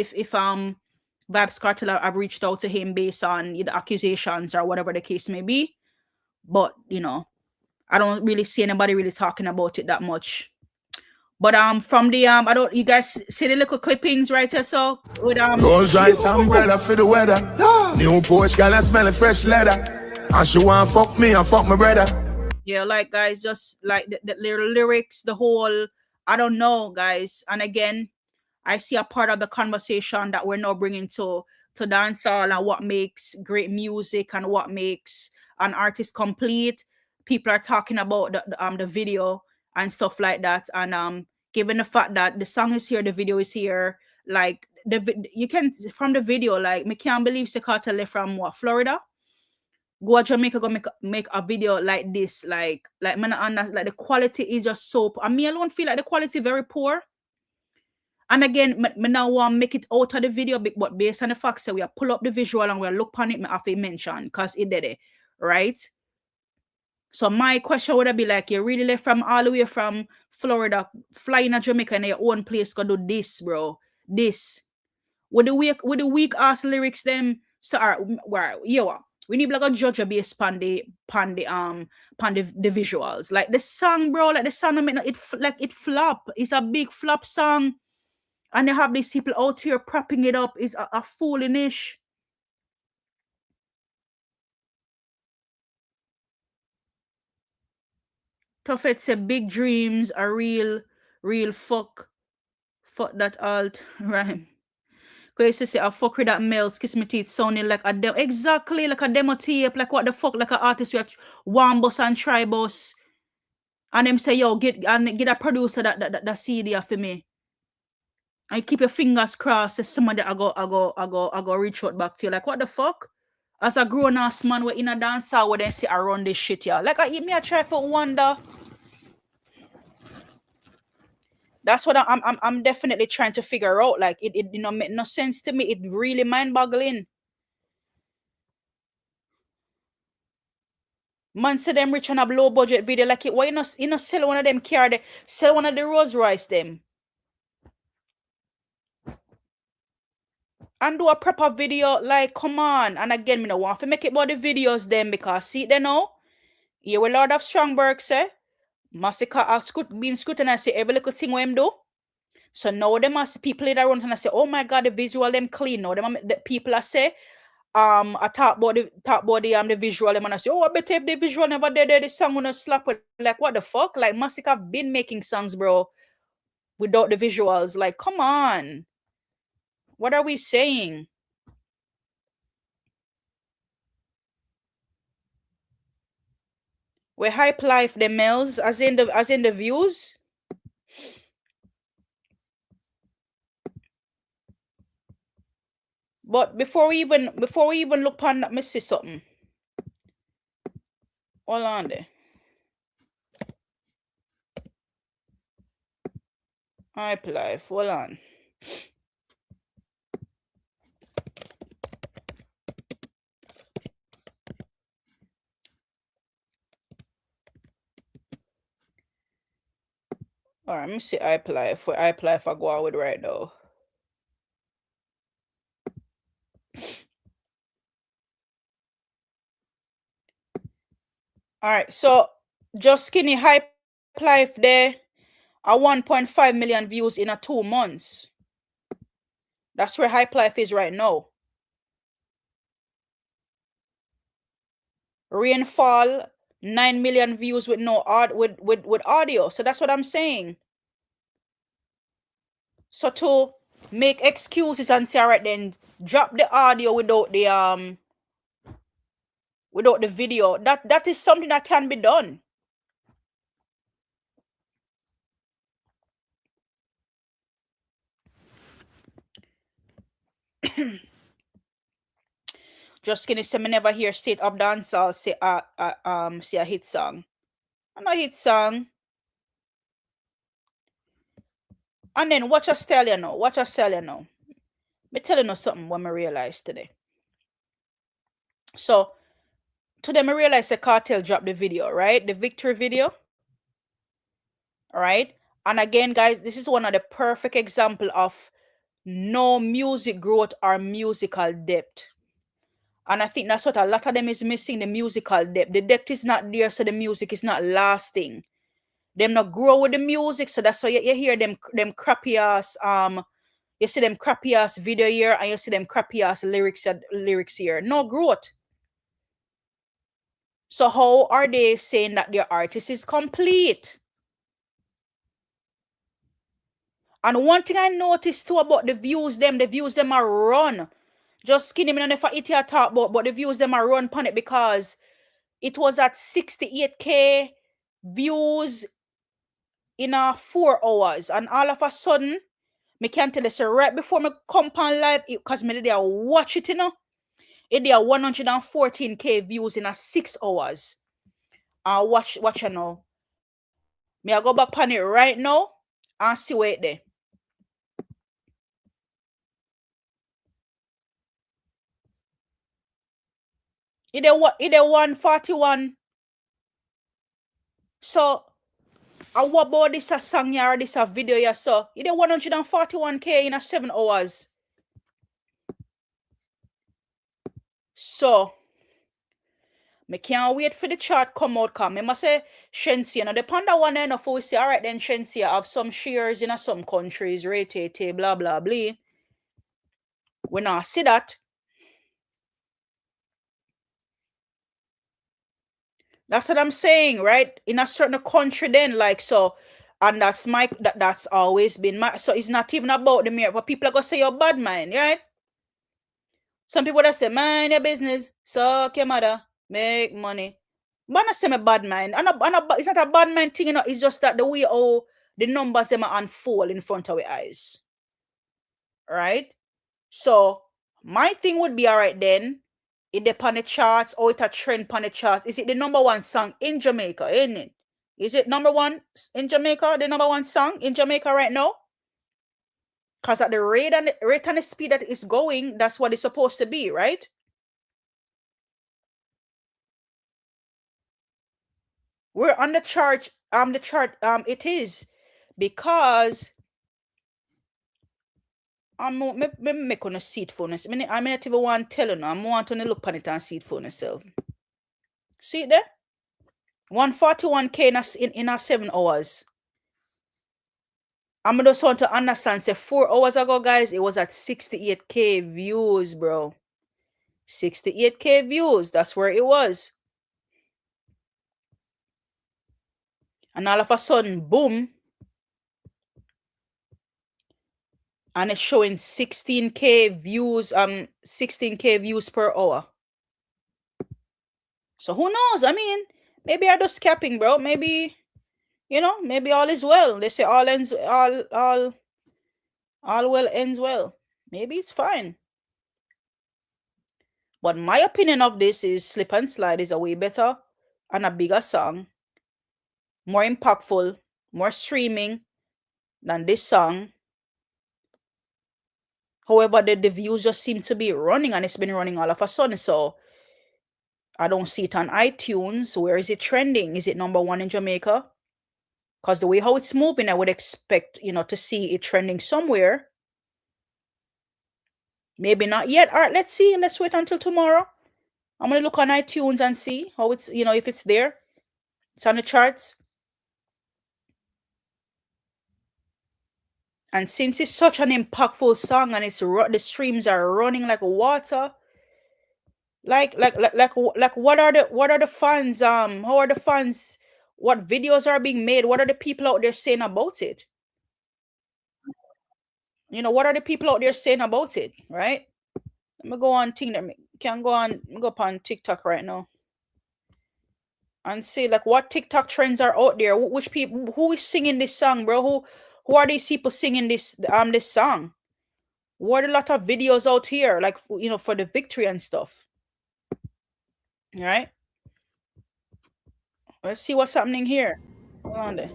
Vibes Cartel have reached out to him based on the accusations or whatever the case may be, but you know, I don't really see anybody really talking about it that much. But from the I don't, you guys see the little clippings right here, so with Rolls Royce umbrella for the weather. New Porsche girl, I smell of fresh leather. And she want fuck me and fuck my brother. Yeah, like guys, just like the lyrics, the whole, I don't know, guys. And again, I see a part of the conversation that we're now bringing to dancehall and what makes great music and what makes an artist complete. People are talking about the video and stuff like that, and given the fact that the song is here, the video is here, like you can from the video, like me can't believe Secata left from what, Florida, go to Jamaica, go make a video like this, like man, like the quality is just so. I mean, I don't feel like the quality very poor. And again, me now want to make it out of the video, but based on the fact that we are pull up the visual and we look on it, me have to mention because it did it, right? So my question would be like, you really left from all the way from Florida, flying to Jamaica in your own place, go do this, bro. This. With the weak ass lyrics them, so we need like a judge based upon the visuals. Like the song, bro, like the song it flop. It's a big flop song. And they have these people out here propping it up. It's a foolish. Tuffet said big dreams are real fuck that alt rhyme. Because you say a fuck with that Mellz, kiss me teeth sounding like a demo. Exactly, like a demo tape. Like what the fuck, like an artist with one bus and try bus. And them say, yo, get a producer that CD for me. And keep your fingers crossed. Somebody I go reach out back to you. Like what the fuck? As a grown ass man, we're in a dancer where they say around this shit, yeah. Like I try for wonder. That's what I'm definitely trying to figure out. Like it you know make no sense to me. It really mind-boggling. Man say them rich on a low budget video. Like it, why you not sell one of them car? Sell one of the Rolls Royce them. And do a proper video. Like come on. And again, me no want to make it about the videos them because see they know. You will Lord of Strongberg say. Masicka are being scrutinized say every little thing what him do. So now them must people that run and say, oh my god, the visual them clean. Now them the people are say, I talk about the visual them and I say, oh I bet if the visual never did the song wanna slap with like what the fuck? Like Masicka been making songs, bro, without the visuals. Like, come on. What are we saying? We hype life the Mellz as in the views. But before we even look on that, me see something. Hold on there. Hype Life. Hold on. All right, let me see Hype Life. What Hype Life I go out with right now? All right, so just skinny Hype Life there are 1.5 million views in a 2 months. That's where Hype Life is right now. Rainfall, 9 million views with no with audio. So that's what I'm saying. So to make excuses and say, all right, then drop the audio without the video, that is something that can be done. Just gonna say me never hear State of Dancehall say say a hit song. I'm a hit song. And then watch us tell you now. Watch us tell you now. Me telling you something what I realized today. So today I realized the Cartel dropped the video, right? The victory video. All right. And again, guys, this is one of the perfect example of no music growth or musical depth. And I think that's what a lot of them is missing, the musical depth. The depth is not there, so the music is not lasting. Them not grow with the music, so that's why you hear them crappy ass you see them crappy ass video here and you see them crappy ass lyrics here. No growth. So how are they saying that their artist is complete? And one thing I noticed too about the views them are run. Just skinny me if I eat your talk about, but the views them are run on it because it was at 68k views in 4 hours, and all of a sudden, me can't tell you, so right before me come on live, because me did watch it, you know, it did 114k views in 6 hours. Watch you know. Me I go back on it right now and see where it there. It did 141. So what about this a song here or this a video here? So it did 141k in 7 hours. So me can't wait for the chart come out. Come, me must say Shensia. Now the panda one enough we say, all right then Shensia have some shares in some countries, rated, blah blah blah. We not see that. That's what I'm saying, right? In a certain country, then like so, and that's that's always been my. So it's not even about the mirror. But people are gonna say you're bad man, right? Some people that say mind your business, suck your mother, make money. Man, I say me bad mind. It's not a bad mind thing, you know. It's just that the way how the numbers them unfold in front of our eyes, right? So my thing would be all right then. It depends on the charts or it a trend on the charts. Is it the number one song in Jamaica, isn't it? Is it number one in Jamaica, the number one song in Jamaica right now? Because at the rate and the speed that it's going, that's what it's supposed to be, right? We're on the chart. It is because I'm make on a seat for us. I'm not even want to tell you. I want to look on it and see it for myself. See it there? 141k in 7 hours. I'm just want to understand. Say 4 hours ago, guys, it was at 68k views, bro. 68k views. That's where it was. And all of a sudden, boom. And it's showing 16k views, 16k views per hour. So who knows? I mean, maybe I'm just capping, bro. Maybe, you know, maybe all is well. They say all well ends well. Maybe it's fine. But my opinion of this is Slip and Slide is a way better and a bigger song, more impactful, more streaming, than this song. However, the views just seem to be running, and it's been running all of a sudden. So I don't see it on iTunes. Where is it trending? Is it number one in Jamaica? Because the way how it's moving, I would expect, to see it trending somewhere. Maybe not yet. All right, let's see. Let's wait until tomorrow. I'm gonna look on iTunes and see how it's, if it's there. It's on the charts. And since it's such an impactful song and the streams are running like water, like what are the fans, how are the fans, what videos are being made, what are the people out there saying about it? What are the people out there saying about it, right? Let me go on go up on TikTok right now and see like what TikTok trends are out there. Which people, who is singing this song, bro? Who are these people singing this song? What a lot of videos out here, like for the victory and stuff. All right. Let's see what's happening here. Hold on there.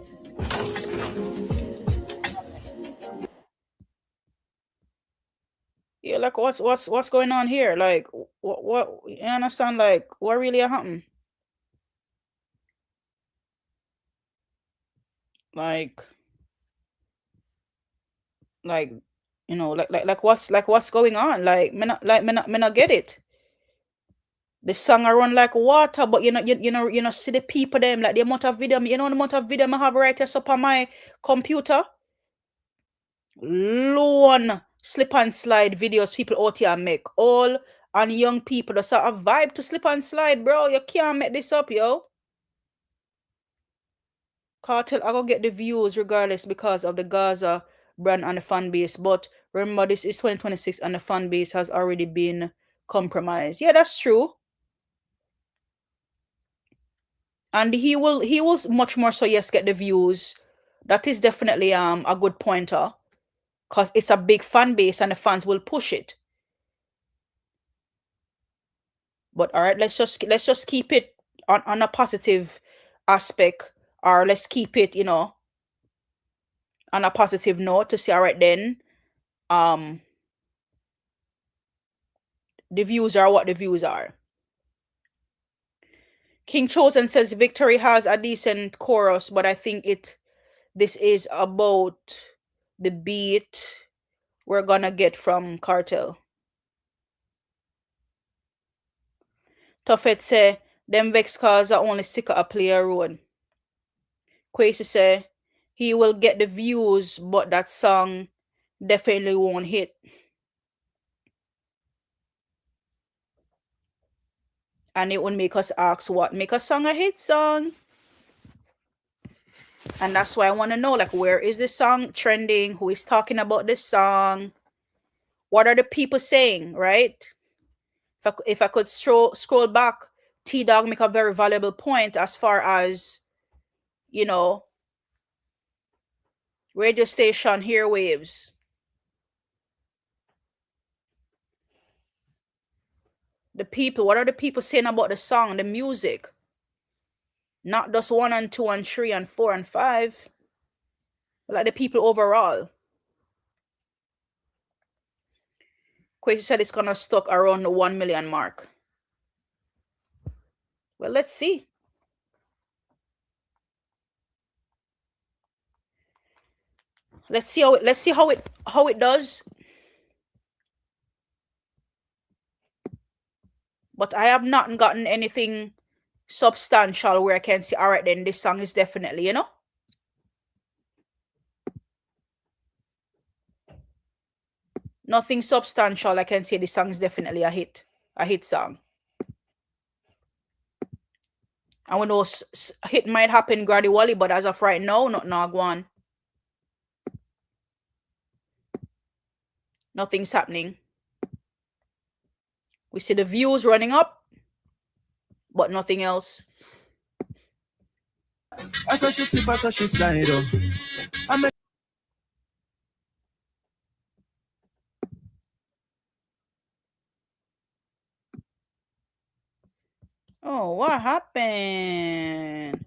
Yeah, like what's going on here? Like what you understand? Like what really happened? Like what's going on? Like me not get it. The song I run like water, but see the people them, like the amount of video, the amount of video I have right here up on my computer. Lone slip and slide videos people out here make. All and young people that's a vibe to slip and slide, bro. You can't make this up, yo. Cartel, I go get the views regardless because of the Gaza brand and the fan base. But remember, this is 2026 and the fan base has already been compromised. Yeah, that's true. And he will much more so, yes, get the views. That is definitely a good pointer. Because it's a big fan base and the fans will push it. But all right, let's just keep it on a positive aspect, or let's keep it, on a positive note to say, all right, then, the views are what the views are. King Chosen says Victory has a decent chorus, but I think this is about the beat we're gonna get from Cartel. Tuffet say them vex cause are only sick a player road. Quasi say he will get the views, but that song definitely won't hit. And it would make us ask what make a song a hit song. And that's why I want to know, like, where is this song trending? Who is talking about this song? What are the people saying, right? If I could scroll back, T-Dog make a very valuable point as far as, radio station airwaves. The people, what are the people saying about the song, the music? Not just 1 and 2 and 3 and 4 and 5. Like the people overall. Quasi said it's gonna stuck around the 1 million mark. Well, let's see. Let's see how it does. But I have not gotten anything substantial where I can say, all right, then this song is definitely, nothing substantial. I can say this song is definitely a hit song. And we know hit might happen gradually, but as of right now, not one. Nothing's happening. We see the views running up, but nothing else. As I she slip, as I she slide up. Oh, what happened?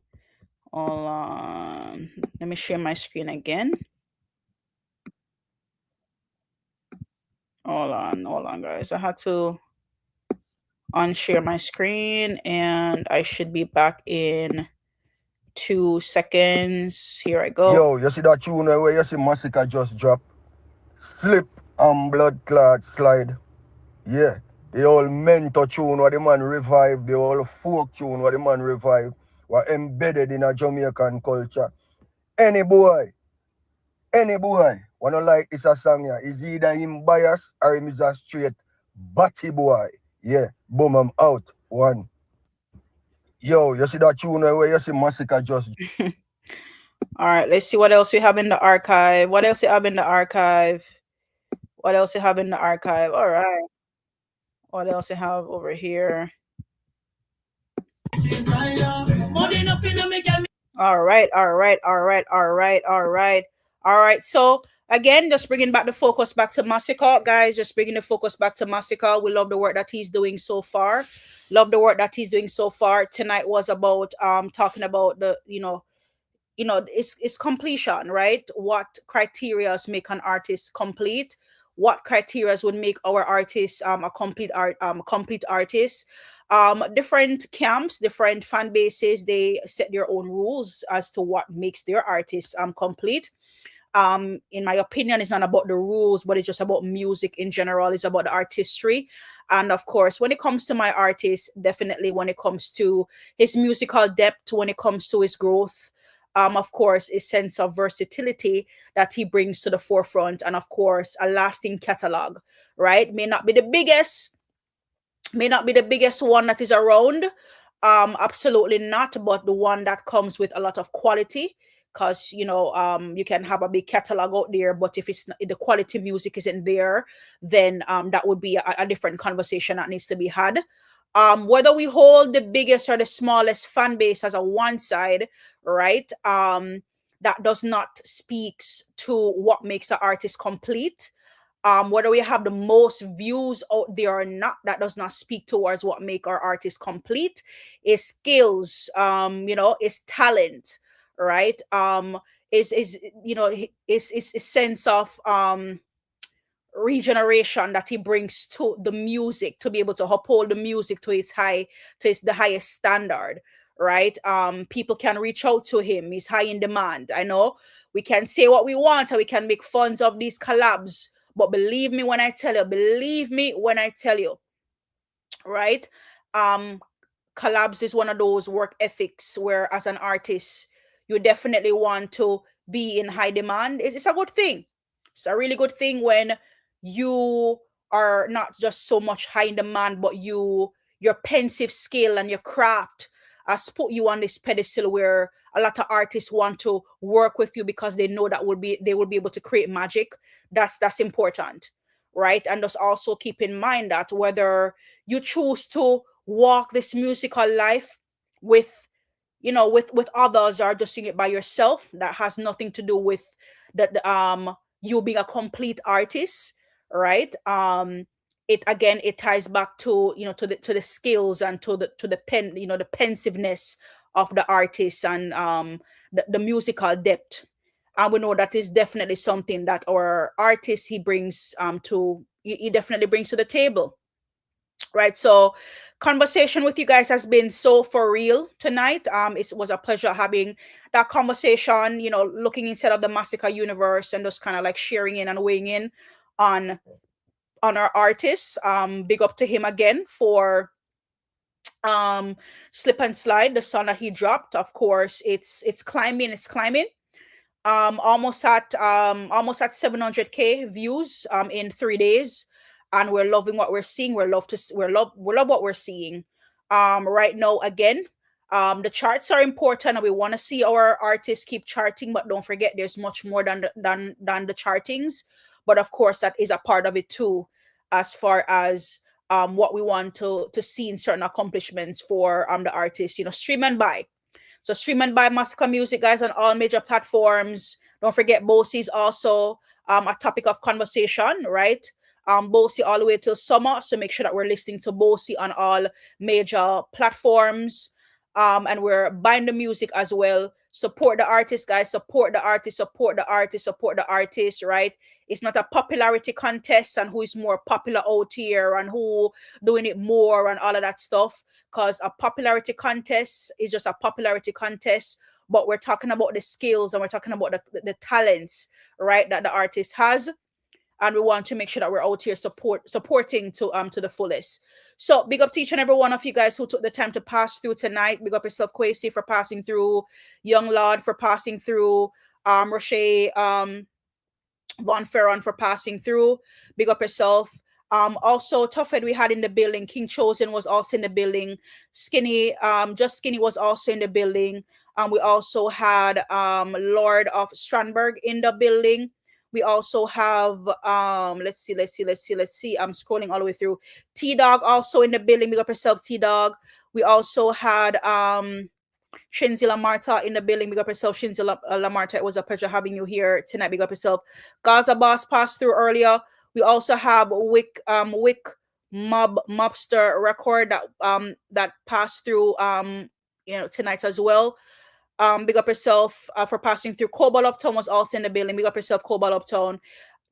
Hold on. Let me share my screen again. Hold on, guys. I had to unshare my screen, and I should be back in 2 seconds. Here I go. Yo, you see that tune where you see Masicka just drop? Slip and blood clot slide. Yeah. The whole mentor tune what the man revive, the whole folk tune what the man revive, were embedded in a Jamaican culture. Any boy wanna like it's a song here. Is either him bias or him is a straight batty boy. Yeah, boom, I'm out. One. Yo, you see that tune where you see Masicka just All right, let's see what else we have in the archive. What else you have in the archive? What else you have in the archive? All right. What else you have over here? All right. So again, just bringing back the focus back to Masicka, guys. Just bringing the focus back to Masicka. We love the work that he's doing so far. Tonight was about talking about the it's completion, right? What criterias make an artist complete? What criterias would make our artist a complete artist? Different camps, different fan bases, they set their own rules as to what makes their artist complete. In my opinion, it's not about the rules, but it's just about music in general. It's about the artistry. And of course, when it comes to my artist, definitely when it comes to his musical depth, when it comes to his growth, of course, a sense of versatility that he brings to the forefront, and of course, a lasting catalog, right? May not be the biggest one that is around, absolutely not, but the one that comes with a lot of quality. Because you can have a big catalog out there, but if it's not, if the quality music isn't there, then that would be a different conversation that needs to be had. Whether we hold the biggest or the smallest fan base as a one side, right? That does not speaks to what makes an artist complete. Whether we have the most views out there or not, that does not speak towards what make our artist complete. Is skills, is talent, right? Is a sense of regeneration that he brings to the music, to be able to uphold the music to the highest standard, right? People can reach out to him. He's high in demand. I know we can say what we want and we can make fun of these collabs, but believe me when I tell you, right? Collabs is one of those work ethics where, as an artist, you definitely want to be in high demand. It's a good thing. It's a really good thing when you are not just so much high in demand, but your pensive skill and your craft has put you on this pedestal where a lot of artists want to work with you because they know that they will be able to create magic. That's important, right? And just also keep in mind that whether you choose to walk this musical life with others, or just doing it by yourself, that has nothing to do with you being a complete artist, right? It ties back to the skills and to the pen, the pensiveness of the artist, and the musical depth. And we know that is definitely something that our artist he definitely brings to the table, right? So conversation with you guys has been so for real tonight. It was a pleasure having that conversation, looking inside of the Masicka universe and just kind of like sharing in and weighing in on our artists. Big up to him again for Slip and Slide, the song that he dropped. Of course, it's climbing. Almost at 700K views in 3 days, and we're loving what we're seeing. We love what we're seeing right now. Again, the charts are important, and we want to see our artists keep charting, but don't forget there's much more than the chartings. But of course, that is a part of it too, as far as what we want to see in certain accomplishments for the artists. Stream and buy. So stream and buy Masicka music, guys, on all major platforms. Don't forget Bosi is also a topic of conversation, right? Bosi all the way till summer. So make sure that we're listening to Bosi on all major platforms. And we're buying the music as well. Support the artist, guys. Support the artist, support the artist, support the artist, right? It's not a popularity contest and who is more popular out here and who doing it more and all of that stuff. Because a popularity contest is just a popularity contest. But we're talking about the skills and we're talking about the talents, right, that the artist has. And we want to make sure that we're out here supporting to the fullest. So big up to each and every one of you guys who took the time to pass through tonight. Big up yourself, Kwesi, for passing through, Young Lord for passing through, Roche, Von Ferron for passing through. Big up yourself. Also Toughhead we had in the building. King Chosen was also in the building. Skinny, Just Skinny was also in the building. We also had Lord of Strandberg in the building. We also have let's see. I'm scrolling all the way through. T-Dog also in the building. Big up yourself, T-Dog. We also had Shinzi Lamarta in the building. Big up yourself, Shinzi Lamarta. It was a pleasure having you here tonight. Big up yourself. Gaza Boss passed through earlier. We also have Wick Mobster record that passed through tonight as well. Big up yourself for passing through. Cobalt Uptown was also in the building. Big up yourself, Cobalt Uptown.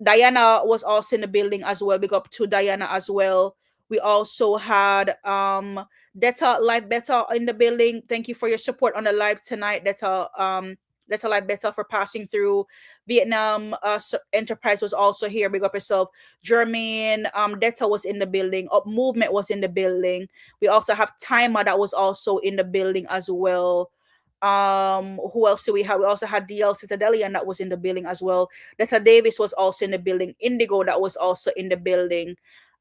Diana was also in the building as well. Big up to Diana as well. We also had Detta Life Better in the building. Thank you for your support on the live tonight. Detta Life Better for passing through. Vietnam Enterprise was also here. Big up yourself. Jermaine Detta was in the building. Up Movement was in the building. We also have Timer that was also in the building as well. Who else do we have? We also had DL Citadelian that was in the building as well. Netta Davis was also in the building. Indigo that was also in the building.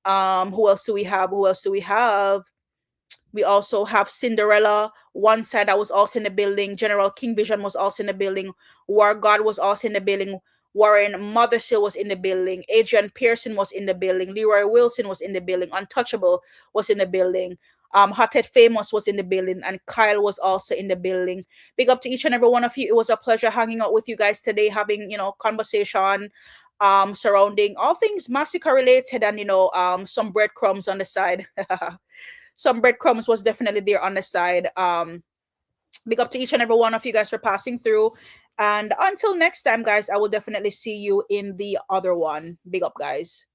Who else do we have? We also have Cinderella One Side that was also in the building. General King Vision was also in the building. War God was also in the building. Warren Mothersill was in the building. Adrian Pearson was in the building. Leroy Wilson was in the building. Untouchable was in the building. Hothead Famous was in the building, and Kyle was also in the building. Big up to each and every one of you. It was a pleasure hanging out with you guys today, having conversation surrounding all things Masicka related, and some breadcrumbs on the side. Some breadcrumbs was definitely there on the side. Big up to each and every one of you guys for passing through. And until next time, guys, I will definitely see you in the other one. Big up, guys.